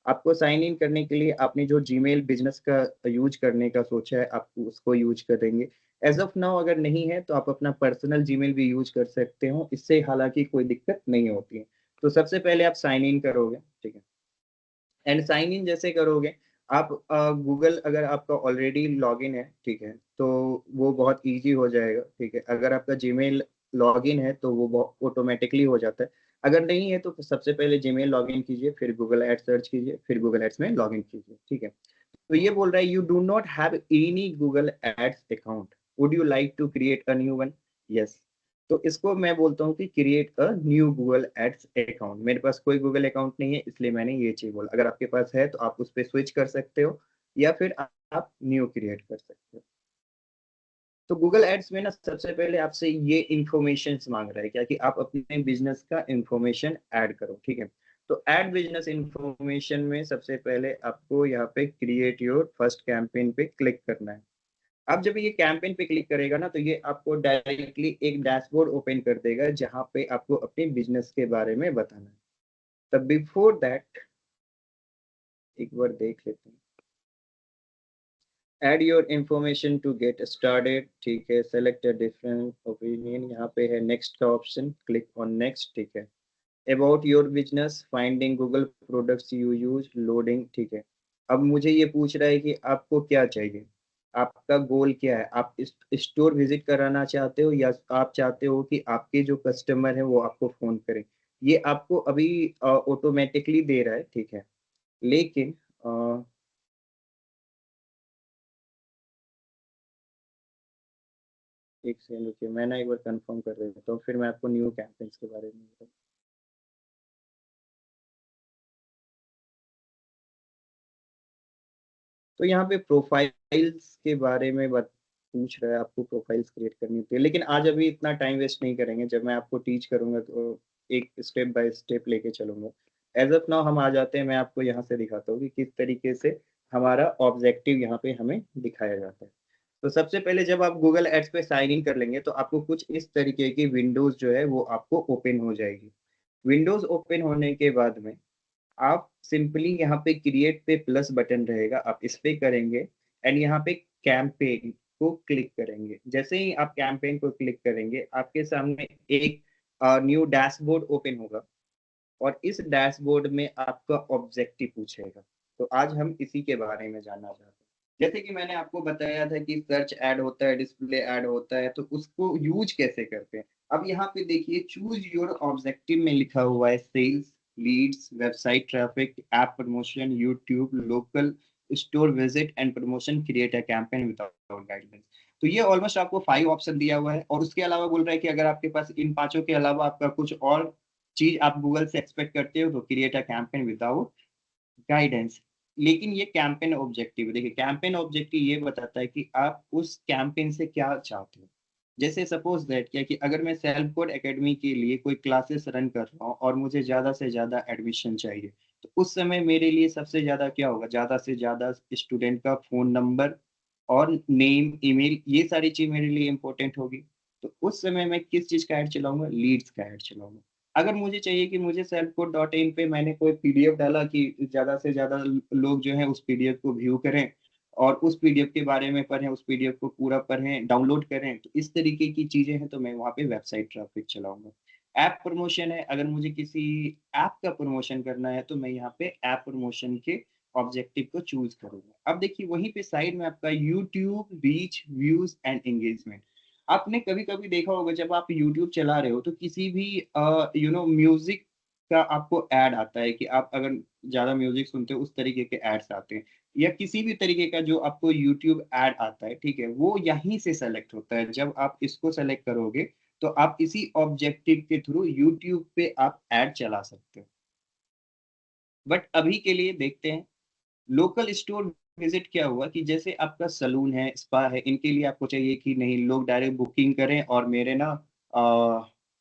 आपको साइन इन करने के लिए आपने जो जीमेल बिजनेस का यूज करने का सोचा है, आप उसको यूज करेंगे। एज ऑफ नाउ अगर नहीं है तो आप अपना पर्सनल जीमेल भी यूज कर सकते हो, इससे हालांकि कोई दिक्कत नहीं होती है। तो सबसे पहले आप साइन इन करोगे, ठीक है। एंड साइन इन जैसे करोगे आप, गूगल अगर आपका ऑलरेडी लॉगिन है, ठीक है, तो वो बहुत इजी हो जाएगा, ठीक है। अगर आपका जीमेल लॉगिन है तो वो ऑटोमेटिकली हो जाता है। अगर नहीं है तो सबसे पहले जीमेल लॉगिन कीजिए, फिर गूगल एड्स सर्च कीजिए, फिर गूगल एड्स में लॉगिन कीजिए, ठीक है। तो ये बोल रहा है, you do not have any Google ads account, would you like to create a new one. Yes. तो इसको मैं बोलता हूँ कि create a new Google ads account. मेरे पास कोई गूगल अकाउंट नहीं है, इसलिए मैंने ये चीज बोला। अगर आपके पास है तो आप उस पर स्विच कर सकते हो, या फिर आप न्यू क्रिएट कर सकते हो। तो गूगल एड्स में ना सबसे पहले आपसे ये इंफॉर्मेशन मांग रहा है क्या, कि आप अपने बिजनेस का इंफॉर्मेशन ऐड करो, ठीक है। तो ऐड बिजनेस इंफॉर्मेशन में सबसे पहले आपको यहाँ पे क्रिएट योर फर्स्ट कैंपेन पे क्लिक करना है। अब जब ये कैंपेन पे क्लिक करेगा ना, तो ये आपको डायरेक्टली एक डैशबोर्ड ओपन कर देगा, जहां पे आपको अपने बिजनेस के बारे में बताना है। तब बिफोर दैट एक बार देख लेते हैं। Add your information to get started, ठीक है। सेलेक्ट अ डिफरेंट ओपिनियन, यहाँ पे है नेक्स्ट का ऑप्शन, क्लिक ऑन नेक्स्ट, ठीक है। About your business, finding Google products you use, loading, ठीक है। अब मुझे ये पूछ रहा है कि आपको क्या चाहिए, आपका गोल क्या है, आप इस स्टोर विजिट कराना चाहते हो, या आप चाहते हो कि आपके जो कस्टमर है वो आपको फोन करें। ये आपको अभी ऑटोमेटिकली दे रहा है, ठीक है। लेकिन एक सेकंड रुकिए, मैं ना एक बार कंफर्म कर देता हूँ, फिर मैं आपको न्यू कैंपेन्स के बारे में बताऊँ। तो यहाँ पे प्रोफाइल्स के बारे में पूछ रहा है, आपको प्रोफाइल्स क्रिएट करनी होती है, लेकिन आज अभी इतना टाइम वेस्ट नहीं करेंगे। जब मैं आपको टीच करूंगा तो एक स्टेप बाय स्टेप लेके चलूंगा। एज ऑफ नाउ हम आ जाते हैं, मैं आपको यहाँ से दिखाता हूँ कि किस तरीके से हमारा ऑब्जेक्टिव यहाँ पे हमें दिखाया जाता है। तो सबसे पहले जब आप गूगल एड्स पे साइन इन कर लेंगे तो आपको कुछ इस तरीके की विंडोज जो है वो आपको ओपन हो जाएगी। विंडोज ओपन होने के बाद में आप सिंपली यहाँ पे क्रिएट पे प्लस बटन रहेगा, आप इस पे करेंगे एंड यहाँ पे कैंपेन को क्लिक करेंगे। जैसे ही आप कैंपेन को क्लिक करेंगे आपके सामने एक न्यू डैशबोर्ड ओपन होगा, और इस डैशबोर्ड में आपका ऑब्जेक्टिव पूछेगा। तो आज हम इसी के बारे में जानना चाहते हैं। जैसे कि मैंने आपको बताया था कि सर्च ऐड होता है, डिस्प्ले ऐड होता है, तो उसको यूज कैसे करते हैं। अब यहाँ पे देखिए चूज योर ऑब्जेक्टिव में लिखा हुआ है sales, leads, website traffic, app promotion, YouTube, local store visit and promotion, create a campaign without guidelines. तो ये ऑलमोस्ट आपको 5 ऑप्शन दिया हुआ है, और उसके अलावा बोल रहा है कि अगर आपके पास इन पांचों के अलावा आपका कुछ और चीज आप गूगल से एक्सपेक्ट करते हो तो create a campaign without guidance. लेकिन ये कैंपेन ऑब्जेक्टिव, देखिए कैंपेन ऑब्जेक्टिव ये बताता है कि आप उस कैंपेन से क्या चाहते हो। जैसे सपोज दैट क्या कि अगर मैं सेल्फ कोड एकेडमी के लिए कोई क्लासेस रन कर रहा हूँ और मुझे ज्यादा से ज्यादा एडमिशन चाहिए, तो उस समय मेरे लिए सबसे ज्यादा क्या होगा, ज्यादा से ज्यादा स्टूडेंट का फोन नंबर और नेम ईमेल, ये सारी चीज मेरे लिए इंपॉर्टेंट होगी। तो उस समय मैं किस चीज का ऐड चलाऊंगा, लीड्स का ऐड चलाऊंगा। अगर मुझे चाहिए कि मुझे selfcode.in पे मैंने कोई पीडीएफ डाला कि ज्यादा से ज्यादा लोग जो है उस पीडीएफ को व्यू करें और उस पीडीएफ के बारे में पढ़ें, उस पीडीएफ को पूरा पढ़ें, डाउनलोड करें, तो इस तरीके की चीजें हैं, तो मैं वहाँ पे वेबसाइट ट्रैफिक चलाऊंगा। ऐप प्रमोशन है, अगर मुझे किसी ऐप का प्रमोशन करना है तो मैं यहाँ पे ऐप प्रमोशन के ऑब्जेक्टिव को चूज करूंगा। अब देखिए वहीं पे साइड में आपका YouTube reach, views and engagement. आपने कभी कभी देखा होगा जब आप यूट्यूब चला रहे हो तो किसी भी म्यूजिक का आपको ऐड आता है कि आप अगर ज्यादा म्यूजिक सुनते हो उस तरीके के एड्स आते हैं, या किसी भी तरीके का जो आपको यूट्यूब ऐड आता है, ठीक है, वो यहीं से सेलेक्ट होता है। जब आप इसको सेलेक्ट करोगे तो आप इसी ऑब्जेक्टिव के थ्रू यूट्यूब पे आप ऐड चला सकते हो। बट अभी के लिए देखते हैं लोकल स्टोर विजिट। क्या हुआ कि जैसे आपका सलून है, स्पा है, इनके लिए आपको चाहिए कि नहीं लोग डायरेक्ट बुकिंग करें और मेरे ना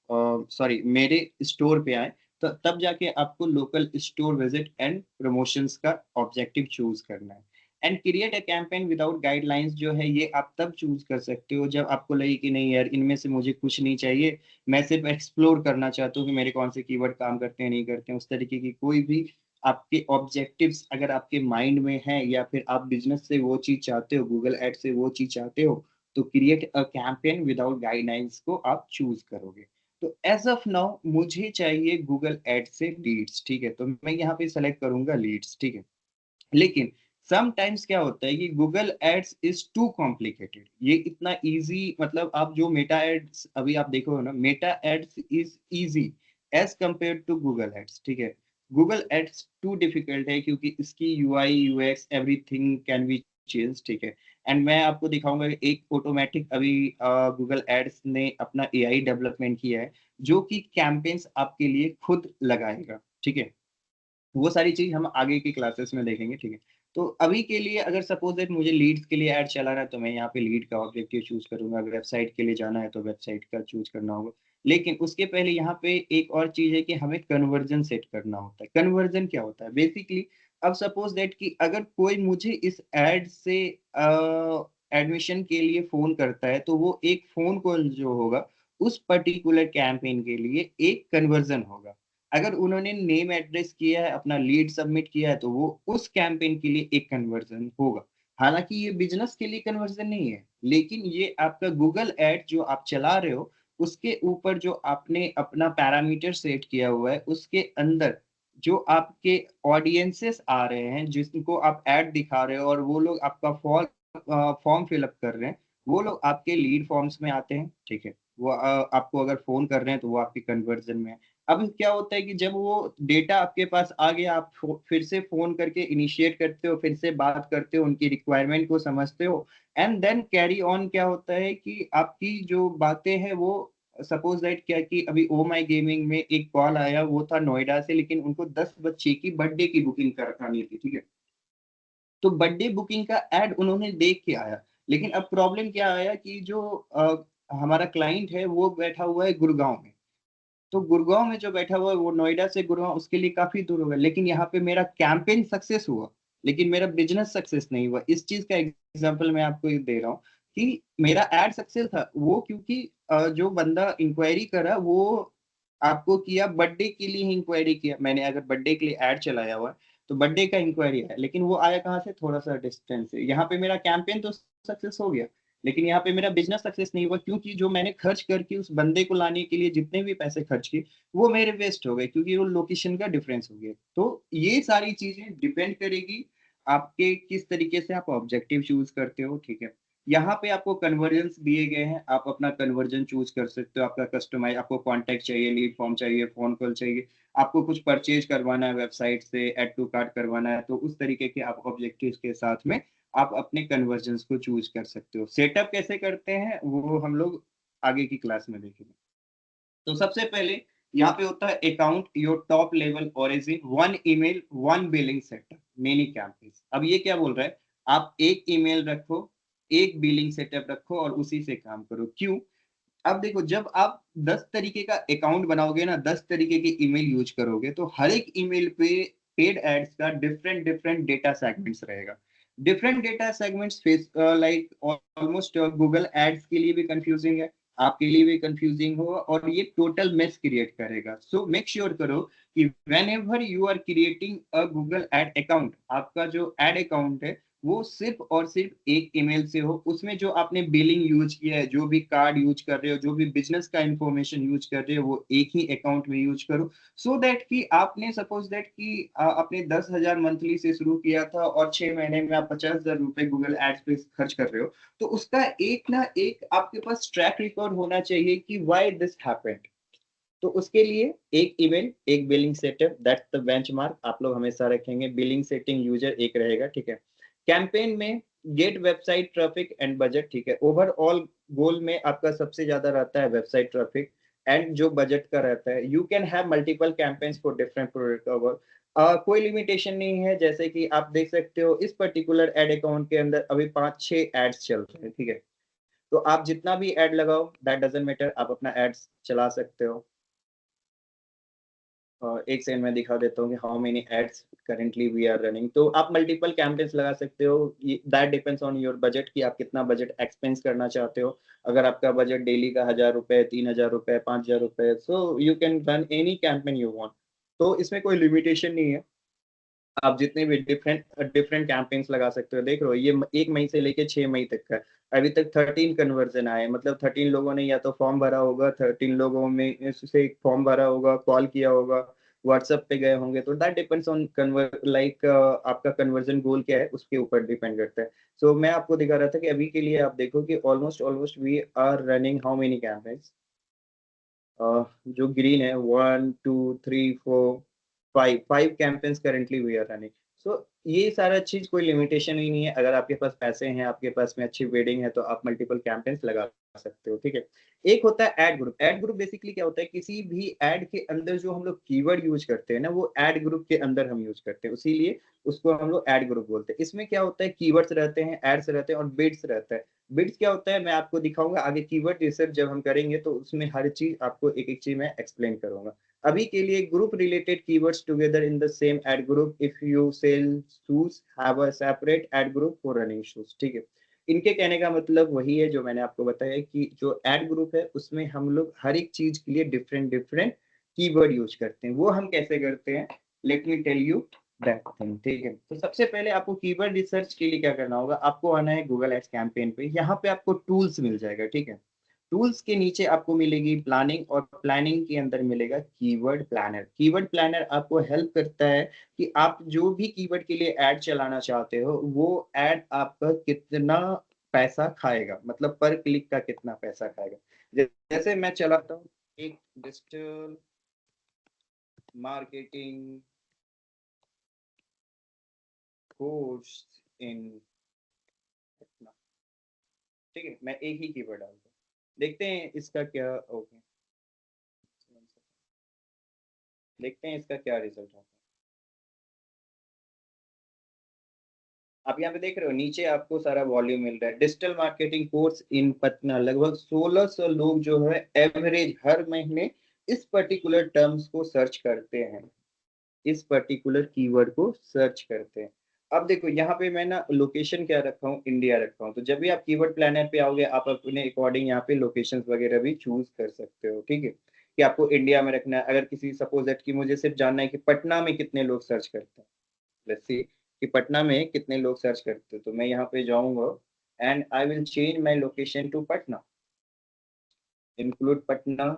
सॉरी मेरे स्टोर पे आए, तो तब जाके आपको local store visit and promotions का ऑब्जेक्टिव चूज करना है। And create a campaign without guidelines जो है ये आप तब चूज कर सकते हो जब आपको लगे कि नहीं यार इनमें से मुझे कुछ नहीं चाहिए, मैं सिर्फ एक्सप्लोर करना चाहता हूँ कि मेरे कौन से कीवर्ड काम करते हैं नहीं करते हैं, उस तरीके की कोई भी आपके ऑब्जेक्टिव्स अगर आपके माइंड में है, या फिर आप बिजनेस से वो चीज चाहते हो, गूगल एड से वो चीज चाहते हो, तो create a campaign without guidelines को आप चूज करोगे। तो एज ऑफ नाउ मुझे चाहिए गूगल एड से लीड्स, ठीक है, तो मैं यहाँ पे सेलेक्ट करूंगा लीड्स, ठीक है। लेकिन समटाइम्स क्या होता है कि Google ads is too complicated, ये इतना इजी, मतलब आप जो मेटा एड्स अभी आप देखो ना, Meta ads is easy as compare to Google ads, ठीक है। गूगल एड्स टू डिफिकल्ट है क्योंकि इसकी UI UX everything can be change, ठीक है। एंड मैं आपको दिखाऊंगा कि एक ऑटोमेटिक अभी गूगल एड्स ने अपना एआई डेवलपमेंट किया है जो कि कैंपेन्स आपके लिए खुद लगाएगा, ठीक है। वो सारी चीज हम आगे की क्लासेस में देखेंगे, ठीक है। तो अभी के लिए अगर सपोज दैट मुझे लीड्स के लिए ऐड चलाना है तो मैं यहाँ पे लीड का ऑब्जेक्टिव चूज करूंगा, अगर वेबसाइट के लिए जाना है तो वेबसाइट का चूज करना होगा। लेकिन उसके पहले यहाँ पे एक और चीज है कि हमें कन्वर्जन सेट करना होता है। कन्वर्जन क्या होता है बेसिकली, अब सपोज दैट कि अगर कोई मुझे इस एड से एडमिशन के लिए फोन करता है तो वो एक फोन कॉल जो होगा उस पर्टिकुलर कैंपेन के लिए एक कन्वर्जन होगा। अगर उन्होंने नेम एड्रेस किया है, अपना लीड सबमिट किया है, तो वो उस कैंपेन के लिए एक कन्वर्जन होगा। हालांकि ये बिजनेस के लिए कन्वर्जन नहीं है, लेकिन ये आपका गूगल एड जो आप चला रहे हो उसके ऊपर जो आपने अपना पैरामीटर सेट किया हुआ है उसके अंदर जो आपके ऑडियंसेस आ रहे हैं जिनको आप ऐड दिखा रहे हो और वो लोग आपका फॉर्म फिलअप कर रहे हैं, वो लोग आपके लीड फॉर्म्स में आते हैं, ठीक है। वो आपको अगर फोन कर रहे हैं तो वो आपके कन्वर्जन में है। अब क्या होता है कि जब वो डेटा आपके पास आ गया, आप फिर से फोन करके इनिशिएट करते हो, फिर से बात करते हो, उनकी रिक्वायरमेंट को समझते हो, एंड देन कैरी ऑन। क्या होता है कि आपकी जो बातें हैं वो सपोज दैट क्या कि अभी ओ माई गेमिंग में एक कॉल आया, वो था नोएडा से, लेकिन उनको 10 बच्चे की बर्थडे की बुकिंग करानी थी, ठीक है। तो बर्थडे बुकिंग का एड उन्होंने देख के आया, लेकिन अब प्रॉब्लम क्या आया कि जो हमारा क्लाइंट है वो बैठा हुआ है गुड़गांव में। तो गुड़गांव में जो बैठा हुआ है वो नोएडा से गुड़गांव उसके लिए काफी दूर होगा, लेकिन यहाँ पे मेरा कैंपेन सक्सेस हुआ लेकिन मेरा बिजनेस सक्सेस नहीं हुआ। इस चीज का एग्जांपल मैं आपको दे रहा हूँ कि मेरा एड सक्सेस था वो क्योंकि जो बंदा इंक्वायरी करा वो आपको किया बर्थडे के लिए ही इंक्वायरी किया। मैंने अगर बर्थडे के लिए ऐड चलाया हुआ है तो बर्थडे का इंक्वायरी आया, लेकिन वो आया कहाँ से, थोड़ा सा डिस्टेंस से। यहाँ पे मेरा कैंपेन तो सक्सेस हो गया, लेकिन यहाँ पे मेरा बिजनेस सक्सेस नहीं हुआ क्योंकि जो मैंने खर्च करके उस बंदे को लाने के लिए जितने भी पैसे खर्च किए वो मेरे वेस्ट हो गए क्योंकि वो लोकेशन का डिफरेंस हो गया। तो ये सारी चीजें डिपेंड करेगी आपके किस तरीके से आप ऑब्जेक्टिव चूज करते हो, ठीक है। यहाँ पे आपको कन्वर्जन्स दिए गए हैं, आप अपना कन्वर्जन चूज कर सकते हो, आपका कस्टमाइज, आपको कॉन्टैक्ट चाहिए, लीड फॉर्म चाहिए, फोन कॉल चाहिए, आपको कुछ परचेज करवाना है वेबसाइट से, ऐड टू कार्ट करवाना है, तो उस तरीके के आप ऑब्जेक्टिव्स के साथ में आप अपने कन्वर्जन्स को चूज कर सकते हो। सेटअप कैसे करते हैं वो हम लोग आगे की क्लास में देखेंगे। तो सबसे पहले यहाँ पे होता है account your top level origin, one email one billing setup many campaigns. अब ये क्या बोल रहा है, आप एक ईमेल रखो, एक बिलिंग सेटअप रखो और उसी से काम करो। क्यों? अब देखो, जब आप 10 तरीके का अकाउंट बनाओगे ना, 10 तरीके के ईमेल यूज करोगे, तो हर एक ईमेल पे पेड एड्स का डिफरेंट डिफरेंट डेटा सेगमेंट्स रहेगा। Different data segments face like almost Google ads के लिए भी कंफ्यूजिंग है, आपके लिए भी कंफ्यूजिंग होगा और ये टोटल मेस क्रिएट करेगा। सो मेक श्योर करो कि whenever you are creating a Google ad account, आपका जो एड अकाउंट है वो सिर्फ और सिर्फ एक ईमेल से हो। उसमें जो आपने बिलिंग यूज किया है, जो भी कार्ड यूज कर रहे हो, जो भी बिजनेस का इंफॉर्मेशन यूज कर रहे हो, वो एक ही अकाउंट में यूज करो। सो दैट कि आपने सपोज दैट कि आपने 10,000 मंथली से शुरू किया था और 6 महीने में आप 50,000 रुपए गूगल एड्स पे खर्च कर रहे हो, तो उसका एक ना एक आपके पास ट्रैक रिकॉर्ड होना चाहिए कि व्हाई दिस हैपेंड। तो उसके लिए एक ईमेल एक billing setup, that's the benchmark आप लोग हमेशा रखेंगे। बिलिंग सेटिंग यूजर एक रहेगा, ठीक है। कैंपेन में get website traffic and budget, ठीक है। ओवरऑल गोल में आपका सबसे ज्यादा रहता है वेबसाइट ट्रैफिक एंड जो बजट का रहता है। You can have multiple campaigns for different product. कोई लिमिटेशन नहीं है, जैसे कि आप देख सकते हो इस पर्टिकुलर एड अकाउंट के अंदर अभी 5-6 एड्स चल रहे हैं, ठीक है। तो आप जितना भी एड लगाओ दैट डजंट मैटर, आप अपना एड्स चला सकते हो। एक सेकंड में दिखा देता हूँ कि how many ads currently we are running. तो आप मल्टीपल कैंपेन्स लगा सकते हो, that depends on your budget कि आप कितना बजट एक्सपेंस करना चाहते हो। अगर आपका बजट डेली का 1,000 रुपए, 3,000 रुपए, 5,000 रुपए, so you can run any campaign you want. तो इसमें कोई लिमिटेशन नहीं है, आप जितने भी डिफरेंट डिफरेंट कैंपेन्स लगा सकते हो। देख रहे हो ये 1 मई से लेके 6 मई तक का है। अभी तक 13 कन्वर्जन आए, मतलब 13 लोगों ने या तो फॉर्म भरा होगा, 13 लोगों में से फॉर्म भरा होगा, कॉल किया होगा, व्हाट्सएप पे गए होंगे। तो that depends on Kanwar like आपका कन्वर्जन गोल क्या है उसके ऊपर डिपेंड करता है। सो मैं आपको दिखा रहा था कि अभी के लिए आप देखो कि almost almost we are running how many campaigns. जो ग्रीन है 1 2 3 4 5 campaigns currently we are running. So ये सारा चीज कोई लिमिटेशन ही नहीं है, अगर आपके पास पैसे हैं, आपके पास में अच्छी वेडिंग है, तो आप मल्टीपल कैंपेन्स लगा सकते हो, ठीक है। एक होता है ad group. Ad group basically क्या होता है, किसी भी एड के अंदर जो हम लोग कीवर्ड यूज करते हैं ना, वो एड ग्रुप के अंदर हम यूज करते हैं, इसीलिए उसको हम लोग एड ग्रुप बोलते हैं। इसमें क्या होता है, कीवर्ड्स रहते हैं, एड्स रहते हैं और बिड्स रहता है। बिट्स क्या होता है मैं आपको दिखाऊंगा आगे, कीवर्ड रिसर्च जब हम करेंगे तो उसमें हर चीज आपको एक एक चीज मैं एक्सप्लेन करूंगा। अभी के लिए group related keywords together in the same ad group, if you sell shoes have a separate ad group for running shoes, ठीक है। इनके कहने का मतलब वही है जो मैंने आपको बताया कि जो एड ग्रुप है उसमें हम लोग हर एक चीज के लिए डिफरेंट डिफरेंट कीवर्ड यूज करते हैं। वो हम कैसे करते हैं, let me tell you that thing, ठीक है। तो सबसे पहले आपको कीवर्ड रिसर्च के लिए क्या करना होगा, आपको आना है गूगल एड्स कैंपेन पे। यहाँ पे आपको टूल्स मिल जाएगा, ठीक है। टूल्स के नीचे आपको मिलेगी प्लानिंग और प्लानिंग के अंदर मिलेगा कीवर्ड प्लानर। कीवर्ड प्लानर आपको हेल्प करता है कि आप जो भी कीवर्ड के लिए ऐड चलाना चाहते हो वो ऐड आपका कितना पैसा खाएगा, मतलब पर क्लिक का कितना पैसा खाएगा। जैसे मैं चलाता हूँ एक डिजिटल मार्केटिंग कोर्स इन, ठीक है, मैं एक ही कीवर्ड डालता हूँ, देखते हैं इसका क्या। ओके, देखते हैं इसका क्या रिजल्ट आता है। आप यहाँ पे देख रहे हो नीचे आपको सारा वॉल्यूम मिल रहा है। Digital marketing course in Patna, लगभग 1,600 लोग जो है एवरेज हर महीने इस पर्टिकुलर टर्म्स को सर्च करते हैं, इस पर्टिकुलर कीवर्ड को सर्च करते हैं। अब देखो यहाँ पे मैं ना लोकेशन क्या रखा हूँ, इंडिया रखा हूँ। तो जब भी आप कीवर्ड प्लानर पे आओगे आप अपने अकॉर्डिंग यहाँ पे लोकेशंस वगैरह भी चूज कर सकते हो, ठीक है। कि आपको इंडिया में रखना है, अगर किसी सपोज दैट कि मुझे सिर्फ जानना है कि पटना में कितने लोग सर्च करते हैं, लेट्स सी कि पटना में कितने लोग सर्च करते हैं, तो मैं यहाँ पे जाऊंगा and I will change my location to Patna, include Patna,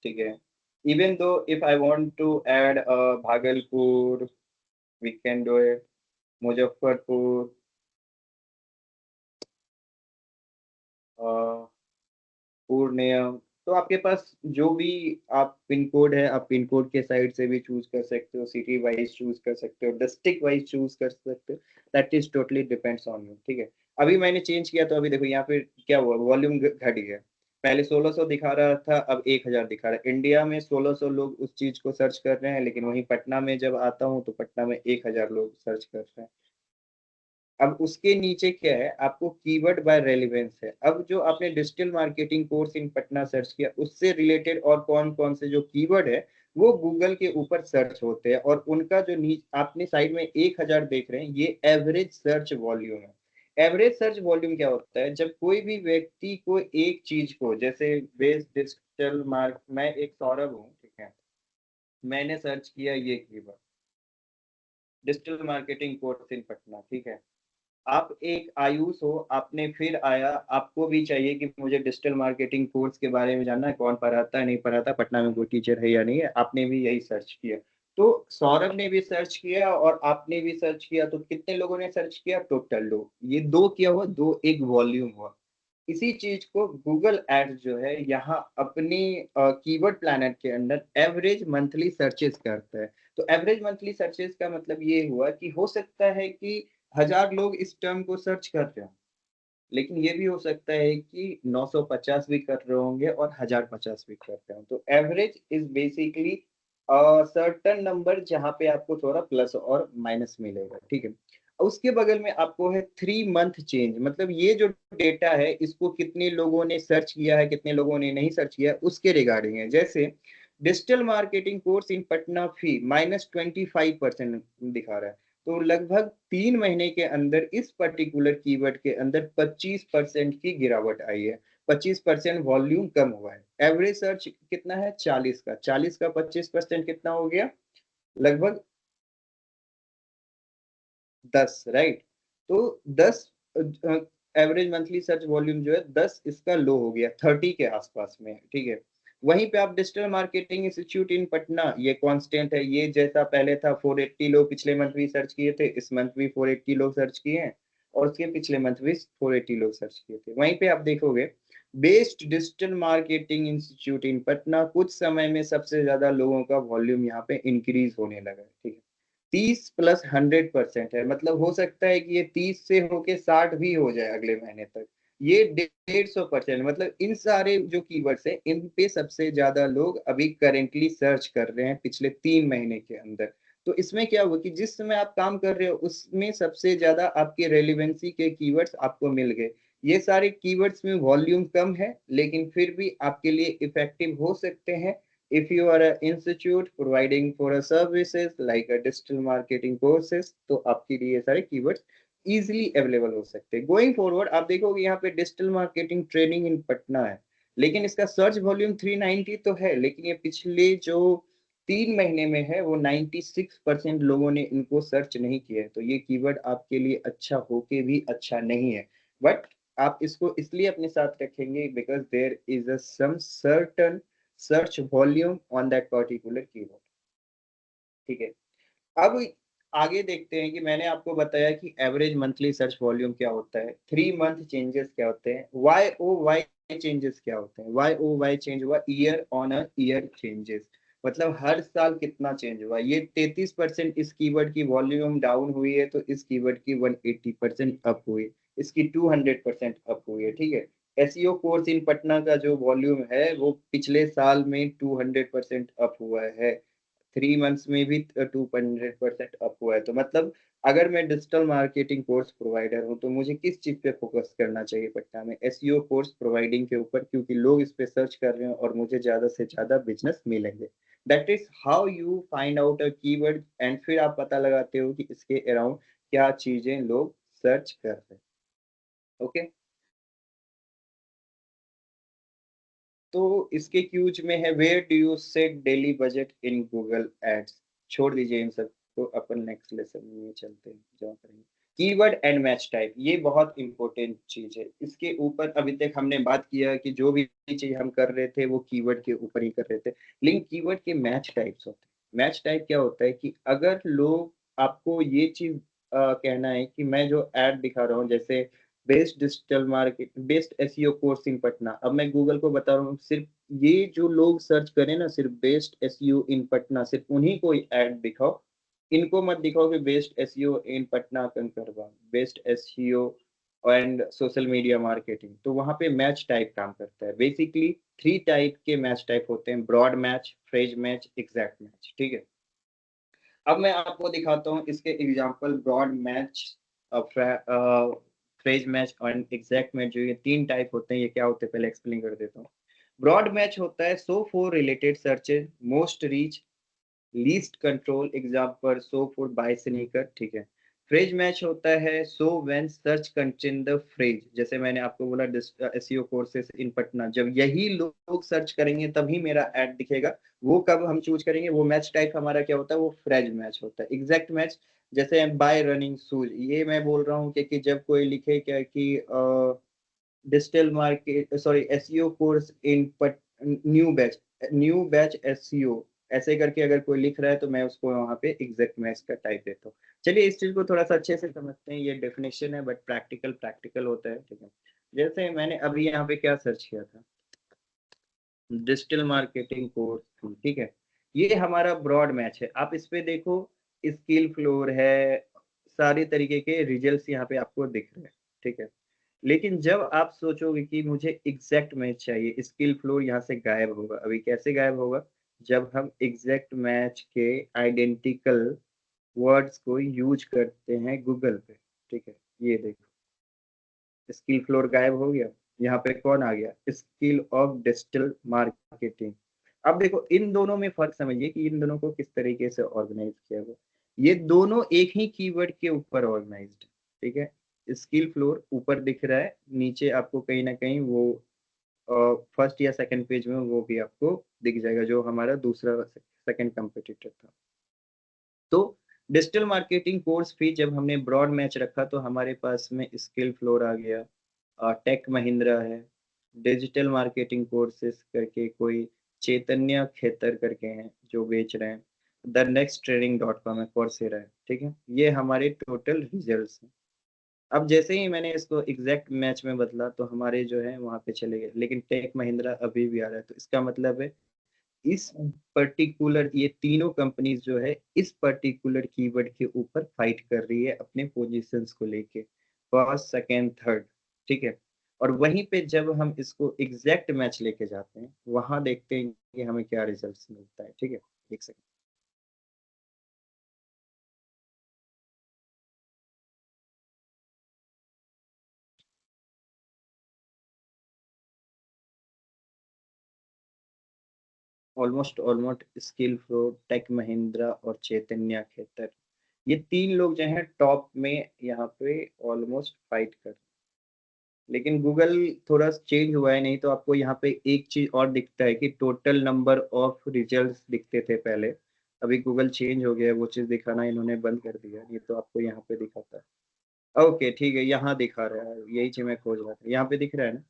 ठीक है। Even though if I want to add Bhagalpur, we can do it, Muzaffarpur, Purnia. तो आपके पास जो भी आप पिन कोड है, आप पिन कोड के साइड से भी चूज कर सकते हो, सिटी वाइज चूज कर सकते हो, डिस्ट्रिक्ट वाइज चूज कर सकते हो। That is totally depends on you, ठीक है। अभी मैंने चेंज किया तो अभी देखो यहाँ पे क्या हुआ, वॉल्यूम घट गया। पहले 1600 दिखा रहा था, अब 1000 दिखा रहा है। इंडिया में 1600 लोग उस चीज को सर्च कर रहे हैं, लेकिन वहीं पटना में जब आता हूँ तो पटना में 1000 लोग सर्च कर रहे हैं। अब उसके नीचे क्या है, आपको कीवर्ड बाय रेलिवेंस है। अब जो आपने digital marketing course in Patna search किया, उससे रिलेटेड और कौन कौन से जो कीवर्ड है वो गूगल के ऊपर सर्च होते हैं, और उनका जो आपने साइड में 1000 देख रहे हैं, ये एवरेज सर्च वॉल्यूम है। एवरेज सर्च वॉल्यूम क्या होता है, जब कोई भी व्यक्ति को एक चीज को, जैसे बेस डिजिटल मार्क, मैं एक सौरभ हूँ, ठीक है, मैंने सर्च किया ये keyword digital marketing course in Patna, ठीक है। आप एक आयुष हो, आपने फिर आया, आपको भी चाहिए कि मुझे डिजिटल मार्केटिंग कोर्स के बारे में जानना है, कौन पढ़ाता है, नहीं पढ़ाता, पटना में कोई टीचर है या नहीं है, आपने भी यही सर्च किया। तो सौरभ ने भी सर्च किया और आपने भी सर्च किया, तो कितने लोगों ने सर्च किया, टोटल लोग, ये दो क्या हुआ, दो एक वॉल्यूम हुआ। इसी चीज को गूगल एड्स जो है यहाँ अपनी कीवर्ड प्लानर के अंदर एवरेज मंथली सर्चेस करता है। तो एवरेज मंथली सर्चेस का मतलब ये हुआ कि हो सकता है कि 1000 लोग इस टर्म को सर्च कर रहे हो, लेकिन ये भी हो सकता है कि 950 भी कर रहे होंगे और 1050 भी कर रहे हो। तो average is basically certain number जहां पे आपको थोड़ा प्लस और माइनस मिलेगा, ठीक है। उसके बगल में आपको है 3 मंथ चेंज, मतलब ये जो डेटा है इसको कितने लोगों ने सर्च किया है, कितने लोगों ने नहीं सर्च किया है, उसके रिगार्डिंग है। जैसे digital marketing course in Patna fee -25% दिखा रहा है। तो लगभग 3 महीने के अंदर इस पर्टिकुलर कीवर्ड के अंदर 25% की गिरावट आई है। 25% वॉल्यूम कम हुआ है। एवरेज सर्च कितना है, 40 का, 40 का 25% कितना हो गया, लगभग 10, राइट। तो 10 एवरेज मंथली सर्च वॉल्यूम जो है 10 इसका लो हो गया, 30 के आसपास में, ठीक है। वहीं पे आप डिजिटल मार्केटिंग इंस्टीट्यूट इन पटना, ये कांस्टेंट है, ये जैसा पहले था 480 लोग पिछले मंथ भी सर्च किए थे, इस मंथ भी 480 लोग सर्च किए हैं, और उसके पिछले मंथ भी 480 लोग सर्च किए थे। वहीं पे आप देखोगे बेस्ड डिजिटल मार्केटिंग इंस्टीट्यूट इन पटना, कुछ समय में सबसे ज्यादा लोगों का वॉल्यूम यहाँ पे इंक्रीज होने लगा है, ठीक है। 30 + 100% है, मतलब हो सकता है कि ये 30 से होके 60 भी हो जाए अगले महीने तक। ये 150%, मतलब इन सारे जो कीवर्ड्स है इन पे सबसे ज्यादा लोग अभी करेंटली सर्च कर रहे हैं पिछले 3 महीने के अंदर। तो इसमें क्या हुआ कि जिस समय आप काम कर रहे हो उसमें सबसे ज्यादा आपके रेलिवेंसी के कीवर्ड्स आपको मिल गए। ये सारे कीवर्ड्स में वॉल्यूम कम है, लेकिन फिर भी आपके लिए इफेक्टिव हो सकते हैं। If you are an institute providing for a services like a digital marketing courses, तो आपके लिए ये सारे keywords easily available हो सकते हैं। Going forward आप देखोगे यहाँ पे digital marketing training in Patna है, लेकिन इसका सर्च वॉल्यूम 390 तो है, लेकिन ये पिछले जो 3 महीने में है वो 96% लोगों ने इनको सर्च नहीं किया है। तो ये कीवर्ड आपके लिए अच्छा होके भी अच्छा नहीं है, बट आप इसको इसलिए अपने साथ रखेंगे because there is a some certain search volume on that particular keyword, ठीक है। अब आगे देखते हैं कि मैंने आपको बताया कि एवरेज मंथली सर्च वॉल्यूम क्या होता है, 3 मंथ चेंजेस क्या होते हैं, वाई ओ वाई चेंजेस क्या होते हैं। वाई ओ वाई चेंज हुआ year on a year changes, मतलब हर साल कितना चेंज हुआ। ये 33% इस कीवर्ड की वॉल्यूम डाउन हुई है, तो इस कीवर्ड की 180% अप हुई, इसकी 200% अप हुई है, ठीक है। एसईओ कोर्स इन पटना का जो वॉल्यूम है वो पिछले साल में 200% अप हुआ है, 3 मंथ्स में भी 200% अप हुआ है। तो मतलब अगर मैं डिजिटल मार्केटिंग कोर्स प्रोवाइडर हूँ तो मुझे किस चीज पे फोकस करना चाहिए पटना में, एसईओ कोर्स प्रोवाइडिंग के ऊपर, क्योंकि लोग इस पे सर्च कर रहे हैं और मुझे ज्यादा से ज्यादा बिजनेस मिलेंगे। That is how you find out a keyword, and फिर आप पता लगाते हो कि इसके अराउंड क्या चीजें लोग सर्च कर रहे हैं, ओके। तो इसके क्यूज में है, where do you set daily budget in Google ads. छोड़ दीजिए इन सबको, अपन नेक्स्ट लेसन में चलते हैं, जमा करेंगे। कीवर्ड एंड मैच टाइप, ये बहुत इंपॉर्टेंट चीज है। इसके ऊपर अभी तक हमने बात किया कि जो भी चीज हम कर रहे थे वो कीवर्ड के ऊपर ही कर रहे थे, लेकिन कीवर्ड के मैच टाइप्स होते हैं। मैच टाइप क्या होता है कि अगर लोग आपको ये चीज कहना है कि मैं जो ऐड दिखा रहा हूँ, जैसे best digital market, best SEO course in Patna, अब मैं गूगल को बता रहा हूँ सिर्फ ये जो लोग सर्च करें ना, सिर्फ बेस्ट एसईओ इन पटना, सिर्फ उन्हीं को ऐड दिखाओ, इनको मत दिखाओ कि best SEO in Patna Kankarbagh, best SEO and social media marketing. तो वहां पे मैच टाइप काम करता है। बेसिकली 3 टाइप के मैच टाइप होते हैं, broad match, phrase match, exact match, ठीक है। अब मैं आपको दिखाता हूँ इसके example, broad match, phrase match और एग्जैक्ट मैच। जो ये 3 टाइप होते हैं, ये क्या होते हैं पहले एक्सप्लेन कर देता हूँ। ब्रॉड मैच होता है so for related searches, most reach, least control, example so for buy sneaker, ठीक है। फ्रेज मैच होता है so when search contain the phrase, जैसे मैंने आपको बोला एसईओ कोर्सेस इन पटना, जब यही लोग सर्च करेंगे तभी मेरा ऐड दिखेगा। वो कब हम चूज करेंगे, वो मैच टाइप हमारा क्या होता है, वो फ्रेज मैच होता है। एग्जैक्ट मैच जैसे बाय रनिंग शूज, ये मैं बोल रहा हूँ कि जब कोई लिखे क्या कि digital market, sorry SEO course in पट, न्यू बैच एसईओ, ऐसे करके अगर कोई लिख रहा है तो मैं उसको वहां पे एग्जैक्ट मैच का टाइप देता हूँ। चलिए इस चीज को थोड़ा सा अच्छे से समझते हैं। ये डेफिनेशन है बट प्रैक्टिकल प्रैक्टिकल होता है, ठीक है। जैसे मैंने अभी यहाँ पे क्या सर्च किया था, डिजिटल मार्केटिंग कोर्स, ठीक है। ये हमारा ब्रॉड मैच है, आप इस पे देखो, स्किल फ्लोर है, सारे तरीके के रिजल्ट्स यहाँ पे आपको दिख रहे हैं, ठीक है। लेकिन जब आप सोचोगे कि मुझे एग्जैक्ट मैच चाहिए, स्किल फ्लोर यहाँ से गायब होगा। अभी कैसे गायब होगा, जब हम एग्जैक्ट मैच के आइडेंटिकल वर्ड्स को यूज करते हैं गूगल पे, ठीक है। ये देखो, स्किल फ्लोर गायब हो गया, यहाँ पे कौन आ गया, स्किल ऑफ डिजिटल मार्केटिंग। अब देखो इन दोनों में फर्क समझिए कि इन दोनों को किस तरीके से ऑर्गेनाइज किया गया। ये दोनों एक ही कीवर्ड के ऊपर ऑर्गेनाइज्ड, ठीक है। स्किल फ्लोर ऊपर दिख रहा है, नीचे आपको कहीं ना कहीं वो फर्स्ट या सेकंड पेज में वो भी आपको दिख जाएगा, जो हमारा दूसरा सेकंड कंपटीटर था। तो डिजिटल मार्केटिंग कोर्स फी जब हमने ब्रॉड मैच रखा तो हमारे पास में स्किल फ्लोर आ गया, टेक महिंद्रा है, डिजिटल मार्केटिंग कोर्सेस करके कोई चैतन्य खेतर करके हैं जो बेच रहे हैं, the next training dot com है, कोर्सेरा है, ठीक है। ये हमारे टोटल रिजल्ट्स हैं। अब जैसे ही मैंने इसको एग्जैक्ट मैच में बदला तो हमारे जो है वहां पे चले गए, लेकिन टेक महिंद्रा अभी भी आ रहा है। तो इसका मतलब है इस पर्टिकुलर, ये तीनों कंपनीज जो है इस पर्टिकुलर कीवर्ड के ऊपर फाइट कर रही है अपने पोजीशंस को लेके, फर्स्ट सेकंड थर्ड, ठीक है। और वहीं पे जब हम इसको एग्जैक्ट मैच लेके जाते हैं, वहां देखते हैं कि हमें क्या रिजल्ट्स मिलता है, ठीक है। एक second, almost almost skill flow, tech Mahindra और चैतन्य खेतर, ये 3 लोग जो हैं टॉप में यहाँ पे ऑलमोस्ट फाइट कर। लेकिन गूगल थोड़ा चेंज हुआ है, नहीं तो आपको यहाँ पे एक चीज और दिखता है कि टोटल नंबर ऑफ रिजल्ट्स दिखते थे पहले। अभी गूगल चेंज हो गया है, वो चीज दिखाना इन्होंने बंद कर दिया है, ये तो आपको यहाँ पे दिखाता है। ओके ठीक है, यहाँ दिखा रहा है, यही चीज मैं खोज रहा था, यहाँ पे दिख रहा है ना।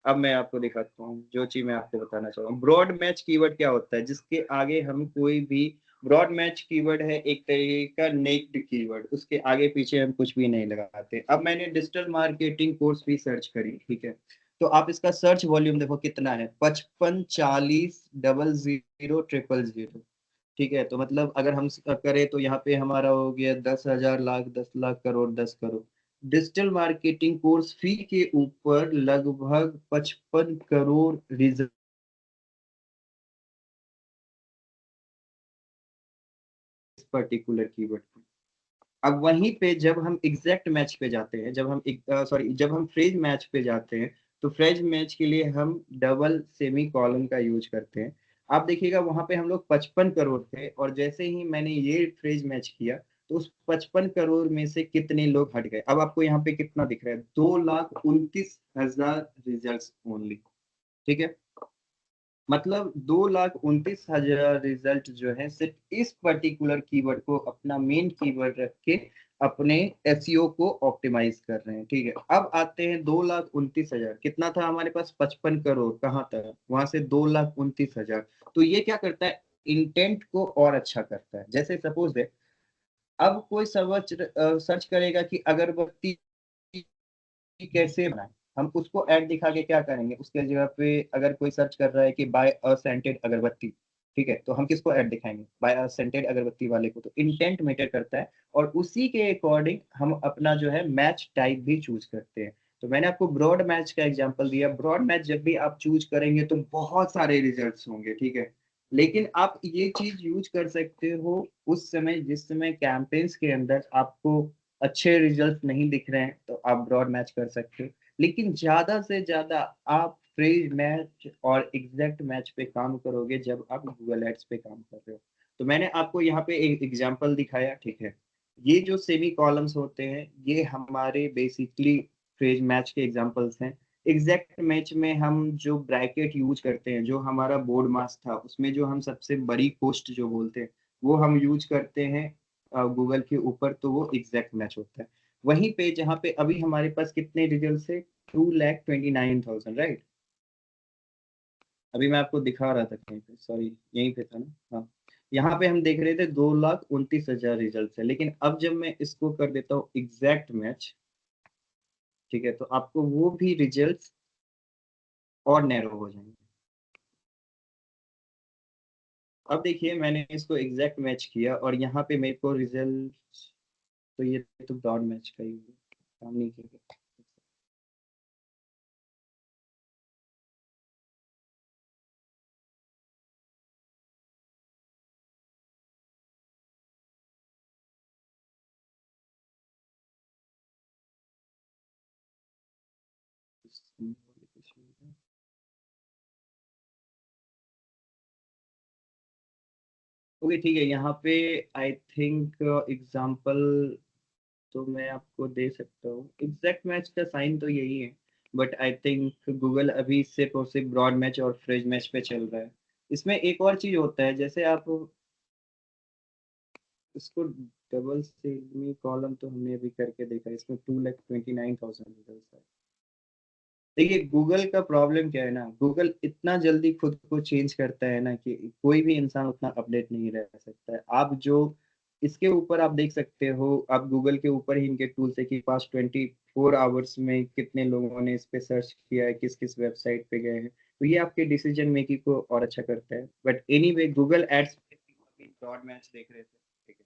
अब मैं आपको दिखाता हूँ जो चीज मैं आपको बताना चाह रहा हूँ। ब्रॉड मैच कीवर्ड क्या होता है, जिसके आगे हम कोई भी, ब्रॉड मैच कीवर्ड है एक तरीके का नेक्ड कीवर्ड, उसके आगे पीछे हम कुछ भी नहीं लगाते। अब मैंने डिजिटल मार्केटिंग कोर्स भी सर्च करी, ठीक है। तो आप इसका सर्च वॉल्यूम देखो कितना है, 55 40 00 000, ठीक है। तो मतलब अगर हम करें तो यहाँ पे हमारा हो गया 10,000, lakh, 10 lakh, crore, 10 crore. Digital marketing course fee के ऊपर लगभग 55 करोड़ रिजल्ट पर्टिकुलर कीवर्ड। अब वहीं पे जब हम एग्जैक्ट मैच पे जाते हैं, जब हम सॉरी जब हम फ्रेज मैच पे जाते हैं, तो फ्रेज मैच के लिए हम डबल सेमी कॉलन का यूज करते हैं। आप देखिएगा वहां पे हम लोग 55 करोड़ थे, और जैसे ही मैंने ये फ्रेज मैच किया तो उस 55 करोड़ में से कितने लोग हट गए। अब आपको यहाँ पे कितना दिख रहा है, 2,29,000 रिजल्ट ओनली, ठीक है। मतलब 2,29,000 रिजल्ट जो है सिर्फ इस पर्टिकुलर कीवर्ड को अपना मेन कीवर्ड रख के अपने एसईओ को ऑप्टिमाइज कर रहे हैं, ठीक है। अब आते हैं 2,29,000, कितना था हमारे पास, 55 करोड़, कहाँ था, वहां से 2,29,000। तो ये क्या करता है, इंटेंट को और अच्छा करता है। जैसे सपोज है अब कोई सर्च करेगा कि अगरबत्ती कैसे बनाए, हम उसको ऐड दिखा के क्या करेंगे, उसके जगह पे अगर कोई सर्च कर रहा है कि बाय अ सेंटेड अगरबत्ती, ठीक है, तो हम किसको ऐड दिखाएंगे, बाय अ सेंटेड अगरबत्ती वाले को। तो इंटेंट मैटर करता है, और उसी के अकॉर्डिंग हम अपना जो है मैच टाइप भी चूज करते हैं। तो मैंने आपको ब्रॉड मैच का एग्जांपल दिया। ब्रॉड मैच जब भी आप चूज करेंगे तो बहुत सारे रिजल्ट्स होंगे, ठीक है, लेकिन आप ये चीज यूज कर सकते हो उस समय जिस समय कैंपेन्स के अंदर आपको अच्छे रिजल्ट नहीं दिख रहे हैं, तो आप ब्रॉड मैच कर सकते हो। लेकिन ज्यादा से ज्यादा आप फ्रेज मैच और एग्जैक्ट मैच पे काम करोगे जब आप गूगल एड्स पे काम कर रहे हो। तो मैंने आपको यहाँ पे एक एग्जांपल दिखाया, ठीक है, ये जो सेमी कॉलम्स होते हैं ये हमारे बेसिकली फ्रेज मैच के एग्जांपल्स हैं। एग्जैक्ट मैच में हम जो ब्रैकेट यूज करते हैं, जो हमारा बोर्ड मास था उसमें जो हम सबसे बड़ी पोस्ट जो बोलते हैं वो हम यूज करते हैं गूगल के ऊपर, तो वो एग्जैक्ट मैच होता है। वहीं पे जहाँ पे अभी हमारे पास कितने रिजल्ट है, 2,29,000, राइट। अभी मैं आपको दिखा रहा था कहीं पे, सॉरी यहीं पे था ना, हाँ, यहाँ पे हम देख रहे थे 2,29,000 रिजल्ट है। लेकिन अब जब मैं इसको कर देता हूँ एग्जैक्ट मैच, ठीक है, तो आपको वो भी रिजल्ट और नैरो हो जाएंगे। अब देखिए मैंने इसको एग्जैक्ट मैच किया और यहाँ पे मेरे को रिजल्ट, तो ये तो ब्रॉड मैच का ही होगा, काम नहीं किया। ओके ठीक है, यहाँ पे आई थिंक एग्जाम्पल तो मैं आपको दे सकता हूँ। एग्जैक्ट मैच का साइन तो यही है, बट आई थिंक गूगल अभी सिर्फ और सिर्फ ब्रॉड मैच और फ्रेज मैच पे चल रहा है। इसमें एक और चीज होता है, जैसे आप इसको डबल सेमी कॉलम तो हमने अभी करके देखा, इसमें 2,29,000 है। देखिए गूगल का प्रॉब्लम क्या है ना, गूगल इतना जल्दी खुद को चेंज करता है ना कि कोई भी इंसान उतना अपडेट नहीं रह सकता है। आप जो इसके ऊपर आप देख सकते हो, आप गूगल के ऊपर ही इनके टूल्स है कि पास 24 आवर्स में कितने लोगों ने इस पे सर्च किया है, किस किस वेबसाइट पे गए हैं, तो ये आपके डिसीजन मेकिंग को और अच्छा करता है। But anyway Google ads broad match देख रहे थे, ठीक है,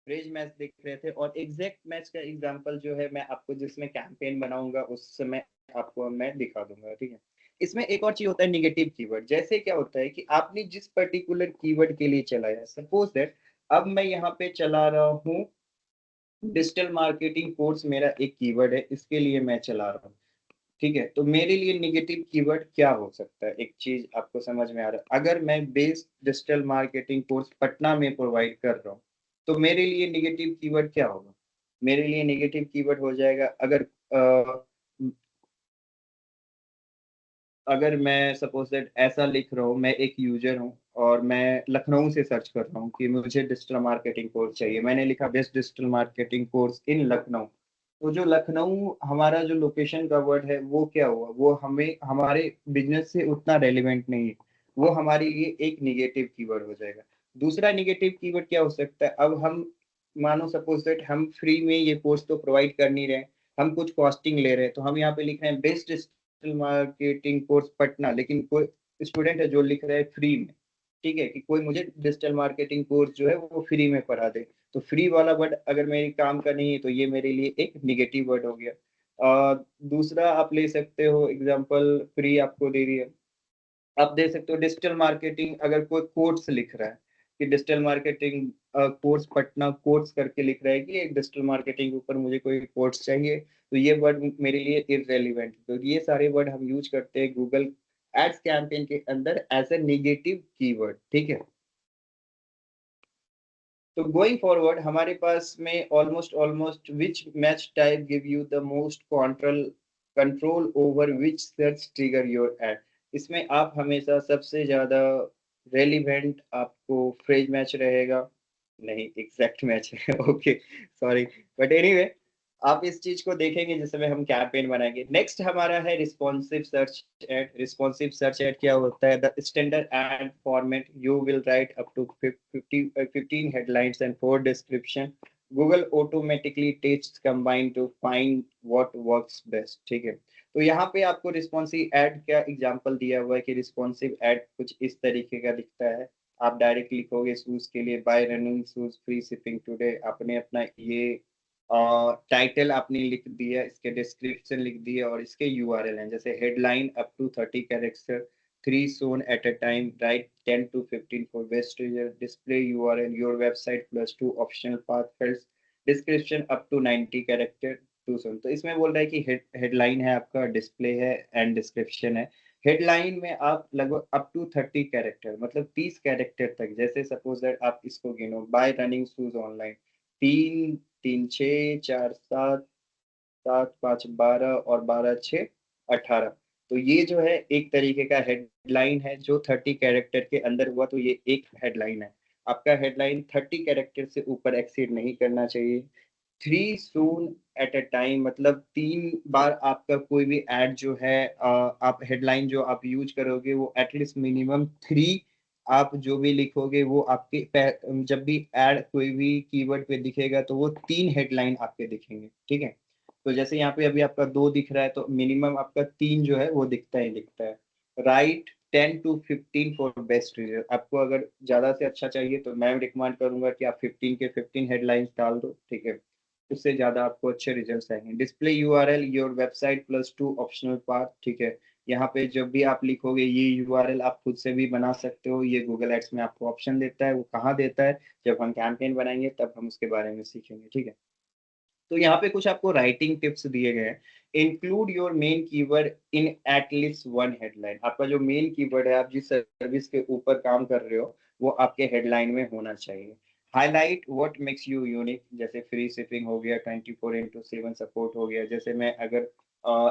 फ्रेज मैच देख रहे थे, और एग्जैक्ट मैच का एग्जांपल जो है मैं आपको जिसमें कैंपेन बनाऊंगा उस समय आपको मैं दिखा दूंगा, ठीक है। इसमें एक और चीज होता है निगेटिव कीवर्ड। जैसे क्या होता है कि आपने जिस पर्टिकुलर कीवर्ड के लिए चलाया, सपोज दैट अब मैं यहाँ पे चला रहा हूँ डिजिटल मार्केटिंग कोर्स, मेरा एक कीवर्ड है, इसके लिए मैं चला रहा हूँ, ठीक है, तो मेरे लिए निगेटिव कीवर्ड क्या हो सकता है, एक चीज आपको समझ में आ रहा है, अगर मैं based digital marketing course Patna में प्रोवाइड कर रहा हूँ, तो मेरे लिए निगेटिव कीवर्ड क्या होगा, मेरे लिए निगेटिव कीवर्ड हो जाएगा, अगर मैं सपोज दैट ऐसा लिख रहा हूँ, मैं एक यूजर हूँ और मैं लखनऊ से सर्च कर रहा हूँ कि मुझे डिजिटल मार्केटिंग कोर्स चाहिए, मैंने लिखा बेस्ट डिजिटल मार्केटिंग कोर्स इन लखनऊ, तो जो लखनऊ हमारा जो लोकेशन का वर्ड है वो क्या हुआ, वो हमें हमारे बिजनेस से उतना रेलिवेंट नहीं है, वो हमारे लिए एक निगेटिव कीवर्ड हो जाएगा। दूसरा निगेटिव कीवर्ड क्या हो सकता है, अब हम मानो सपोज दैट हम फ्री में ये कोर्स तो प्रोवाइड कर नहीं रहे, हम कुछ कॉस्टिंग ले रहे हैं, तो हम यहाँ पे लिख रहे हैं best digital marketing course Patna, लेकिन कोई स्टूडेंट है जो लिख रहा है फ्री में, ठीक है, कि कोई मुझे डिजिटल मार्केटिंग कोर्स जो है वो फ्री में पढ़ा दे, तो फ्री वाला वर्ड अगर मेरे काम का नहीं है तो ये मेरे लिए एक निगेटिव वर्ड हो गया। दूसरा आप ले सकते हो एग्जांपल, फ्री आपको दे रही है, आप दे सकते हो डिजिटल मार्केटिंग, अगर कोई कोर्स लिख रहा है कि digital marketing course Patna course करके लिख रहा है कि एक डिजिटल मार्केटिंग के ऊपर मुझे कोई कोर्स चाहिए, तो ये वर्ड मेरे लिए इररेलेवेंट, तो ये सारे वर्ड हम यूज करते हैं गूगल एड्स कैंपेन के अंदर एज ए निगेटिव कीवर्ड, ठीक है। तो गोइंग फॉरवर्ड हमारे पास में almost almost which match type give you the most control over which search trigger your add, इसमें आप हमेशा सबसे ज्यादा रेलिवेंट आपको फ्रेज मैच रहेगा, नहीं एग्जैक्ट मैच है ओके सॉरी, बट एनीवे आप इस चीज को देखेंगे जिस समय हम कैंपेन बनाएंगे। नेक्स्ट हमारा है responsive search ad. Responsive search ad क्या होता है, the standard ad format, you will write up to 15 headlines and 4 description, Google automatically test combine to find what works best, ठीक है। तो यहाँ पे आपको रिस्पॉन्सिव एड का एग्जांपल दिया हुआ है कि रिस्पॉन्सिव एड कुछ इस तरीके का दिखता है। आप डायरेक्ट लिखोगे शूज के लिए, bye running shoes free shipping today, आपने अपना ये टाइटल आपने लिख दिया, इसके डिस्क्रिप्शन लिख दिया और इसके यूआरएल हैं, जैसे headline up to 30 character, 3 shown at a time, write 10 to 15 for best result, display URL, your website plus 2 optional path fields, description up to 90 character, 2 shown। तो इसमें बोल रहा है कि हेडलाइन है आपका, डिस्प्ले है एंड डिस्क्रिप्शन है। हेडलाइन में आप लगभग अप टू 30 कैरेक्टर, मतलब 30 कैरेक्टर तक, जैसे सपोज दैट आप इसको गिनो, बाय रनिंग शूज ऑनलाइन, 3 3 6 4 7 7 5 12 और 12 6 18। तो ये जो है एक तरीके का हेडलाइन है जो 30 कैरेक्टर के अंदर हुआ, तो ये एक हेडलाइन है। आपका हेडलाइन 30 कैरेक्टर से ऊपर एक्सीड नहीं करना चाहिए। 3 सून एट अ टाइम, मतलब 3 बार आपका कोई भी एड जो है आप हेडलाइन जो आप यूज करोगे वो एटलीस्ट मिनिमम 3, आप जो भी लिखोगे वो आपके जब भी एड कोई भी कीवर्ड पे दिखेगा तो वो 3 हेडलाइन आपके दिखेंगे, ठीक है। तो जैसे यहाँ पे अभी आपका 2 दिख रहा है, तो मिनिमम आपका 3 जो है वो दिखता ही दिखता है। Right 10 to 15 for best result, आपको अगर ज्यादा से अच्छा चाहिए तो मैं रिकमेंड करूंगा कि आप 15 के 15 हेडलाइंस डाल दो, ठीक है। उससे ज्यादा आपको अच्छे रिजल्ट्स आएंगे। Display URL your website plus 2 optional part, ठीक है। यहाँ पे जब भी आप लिखोगे ये यूआरएल आप खुद से भी बना सकते हो, ये गूगल एड्स में आपको ऑप्शन देता है। वो कहाँ देता है, जब हम कैंपेन बनाएंगे तब हम उसके बारे में सीखेंगे, ठीक है। तो यहाँ पे कुछ आपको राइटिंग टिप्स दिए गए हैं। Include your main keyword in at least one headline, आपका जो मेन कीवर्ड है, आप जिस सर्विस के ऊपर काम कर रहे हो वो आपके हेडलाइन में होना चाहिए। Highlight what makes you unique, जैसे फ्री शिपिंग हो गया, 24/7 सपोर्ट हो गया। जैसे मैं अगर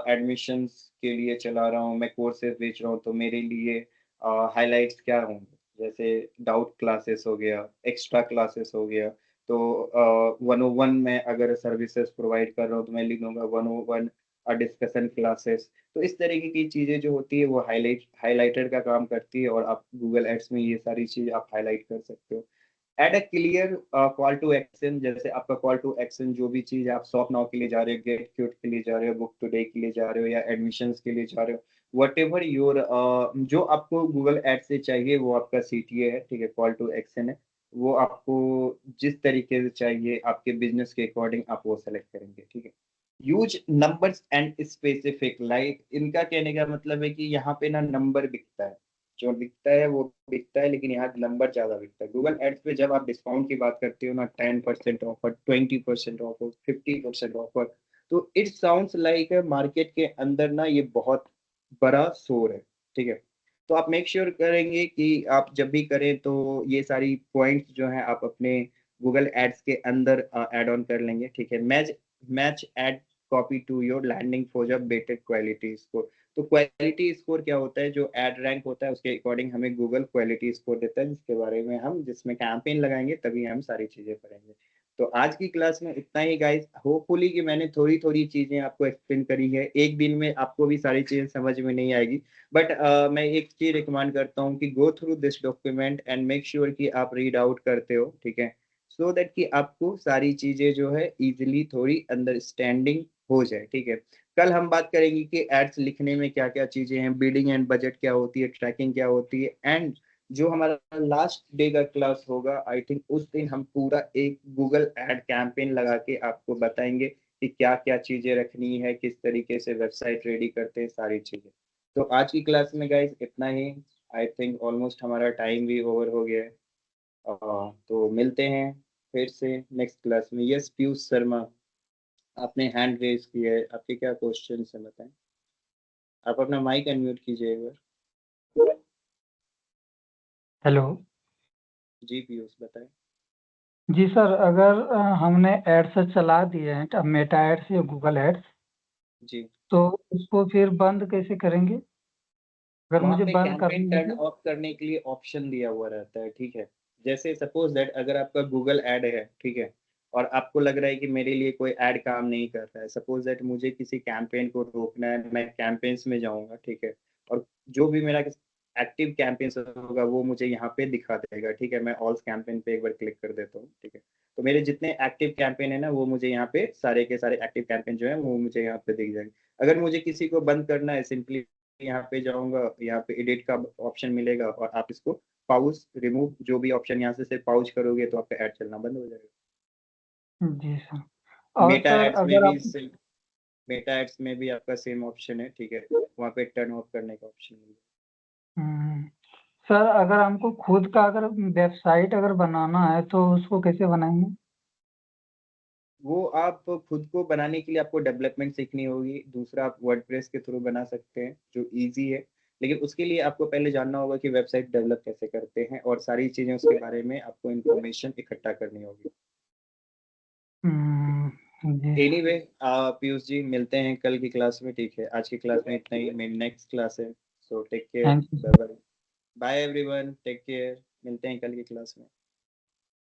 एडमिशन्स के लिए चला रहा हूँ, मैं कोर्सेज बेच रहा हूँ, तो मेरे लिए हाईलाइट्स क्या होंगे, जैसे डाउट क्लासेस हो गया, एक्स्ट्रा क्लासेस हो गया। तो 101 में अगर सर्विसेज प्रोवाइड कर रहा हूँ तो मैं लिख दूंगा 101 डिस्कशन क्लासेस। तो इस तरीके की चीजें जो होती है वो हाईलाइटर का काम करती है, और आप गूगल एड्स में ये सारी चीज आप हाईलाइट कर सकते हो। Add a clear call to action, जैसे आपका कॉल टू एक्शन जो भी चीज आप शॉप नाउ के लिए जा रहे हो, गेट क्यूट के लिए जा रहे हो, बुक टुडे के लिए जा रहे हो, या एडमिशन्स के लिए जा रहे हो, वट एवर योर जो आपको गूगल एड से चाहिए वो आपका सीटीए है, ठीक है, कॉल टू एक्शन है। वो आपको जिस तरीके से चाहिए आपके बिजनेस के अकॉर्डिंग आप वो सेलेक्ट करेंगे, ठीक है। Use numbers and specific, like इनका कहने का मतलब है कि यहाँ पे ना नंबर बिकता है, जो बिकता है वो बिकता है, लेकिन यहाँ नंबर ज्यादा बिकता है। गूगल एड्स पे जब आप डिस्काउंट की बात करते हो ना, 10% ऑफर, 20% ऑफर, 50% ऑफर, तो इट साउंड्स लाइक मार्केट के अंदर ना ये बहुत बड़ा शोर है, ठीक है। तो आप मेक श्योर करेंगे कि आप जब भी करें तो ये सारी पॉइंट्स जो हैं आप अपने गूगल एड्स के अंदर ऐड ऑन कर लेंगे, ठीक है। Match match ad copy to your landing for जब बेटर क्वालिटी स्कोर। तो क्वालिटी स्कोर क्या होता है, जो एड रैंक होता है उसके अकॉर्डिंग हमें गूगल क्वालिटी स्कोर देता है, जिसके बारे में हम जिसमें कैंपेन लगाएंगे तभी हम सारी चीजें करेंगे। तो आज की क्लास में इतना ही गाइस, होपफुली कि मैंने थोड़ी थोड़ी चीजें आपको एक्सप्लेन करी है। एक दिन में आपको भी सारी चीजें समझ में नहीं आएगी, बट मैं एक चीज रिकमेंड करता हूँ कि go through this document and make sure कि आप रीड आउट करते हो, ठीक है, सो दैट कि आपको सारी चीजें जो है इजिली थोड़ी अंडरस्टैंडिंग हो जाए, ठीक है। कल हम बात करेंगे कि एड्स लिखने में क्या क्या चीजें हैं, बिल्डिंग एंड बजट क्या होती है, ट्रैकिंग क्या होती है, एंड जो हमारा लास्ट डे का क्लास होगा आई थिंक उस दिन हम पूरा एक गूगल एड कैंपेन लगा के आपको बताएंगे कि क्या क्या चीजें रखनी है, किस तरीके से वेबसाइट रेडी करते हैं, सारी चीजें। तो आज की क्लास में गाइस इतना ही। आई थिंक ऑलमोस्ट हमारा टाइम भी ओवर हो गया है। तो मिलते हैं फिर से नेक्स्ट क्लास में। यस पीयूष शर्मा, आपने हैंड रेज किया है, आपके क्या क्वेश्चन है बताएं। आप अपना माइक अनम्यूट कीजिए एक बार।
हेलो।
जी पीयूष बताएं।
जी सर, अगर हमने एड्स चला दिए हैं, अब मेटा एड्स या गूगल एड्स,
जी,
तो उसको फिर बंद कैसे करेंगे अगर
वहां
मुझे
पे
बंद
कैंपेन
करना है
टर्न
तो?
ऑफ करने के लिए ऑप्शन दिया हुआ रहता है, ठीक है। जैसे सपोज दैट अगर आपका गूगल ऐड है, ठीक है, और आपको लग रहा है कि मेरे लिए कोई ऐड काम नहीं कर रहा है, सपोज दैट मुझे किसी कैंपेन को रोकना है, मैं कैंपेन्स में जाऊंगा, ठीक है, और जो भी मेरा एक्टिव कैंपेन होगा वो मुझे यहाँ पे दिखा देगा, ठीक है। मैं ऑल कैंपेन पे एक बार क्लिक कर देता हूँ, ठीक है। तो मेरे जितने एक्टिव कैंपेन है ना वो मुझे यहाँ पे सारे के सारे एक्टिव कैंपेन जो है वो मुझे यहाँ पे दिख जाएंगे। अगर मुझे किसी को बंद करना है, सिंपली यहाँ पे जाऊंगा, यहाँ पे एडिट का ऑप्शन मिलेगा और आप इसको पाउज रिमूव जो भी ऑप्शन यहाँ से सिर्फ पाउज करोगे तो आपका ऐड चलना बंद हो जाएगा।
जी सर। और
मेटा
सर
एड्स में
अगर
भी
आप
मेटा एड्स में भी आपका सेम ऑप्शन है, ठीक है। वहाँ पे टर्न ऑफ करने का ऑप्शन मिलेगा।
हम्म, सर अगर हमको खुद का अगर वेबसाइट अगर बनाना है तो उसको कैसे बनाएंगे?
वो आप खुद को बनाने के लिए आपको डेवलपमेंट सीखनी होगी। दूसरा आप वर्डप्रेस के थ्रू बना सकते हैं जो इजी है, लेकिन उसके लिए आपको पहले जानना होगा कि वेबसाइट डेवलप कैसे करते हैं और सारी चीजें उसके बारे में आपको इन्फॉर्मेशन इकट्ठा करनी होगी।
जी
एनीवे पीयूष जी, मिलते हैं कल की क्लास में, ठीक है। आज की क्लास में इतना ही, मेरी नेक्स्ट क्लास है। So take care,
thank you.
Bye bye. Bye everyone, take care, मिलते हैं कल की क्लास में।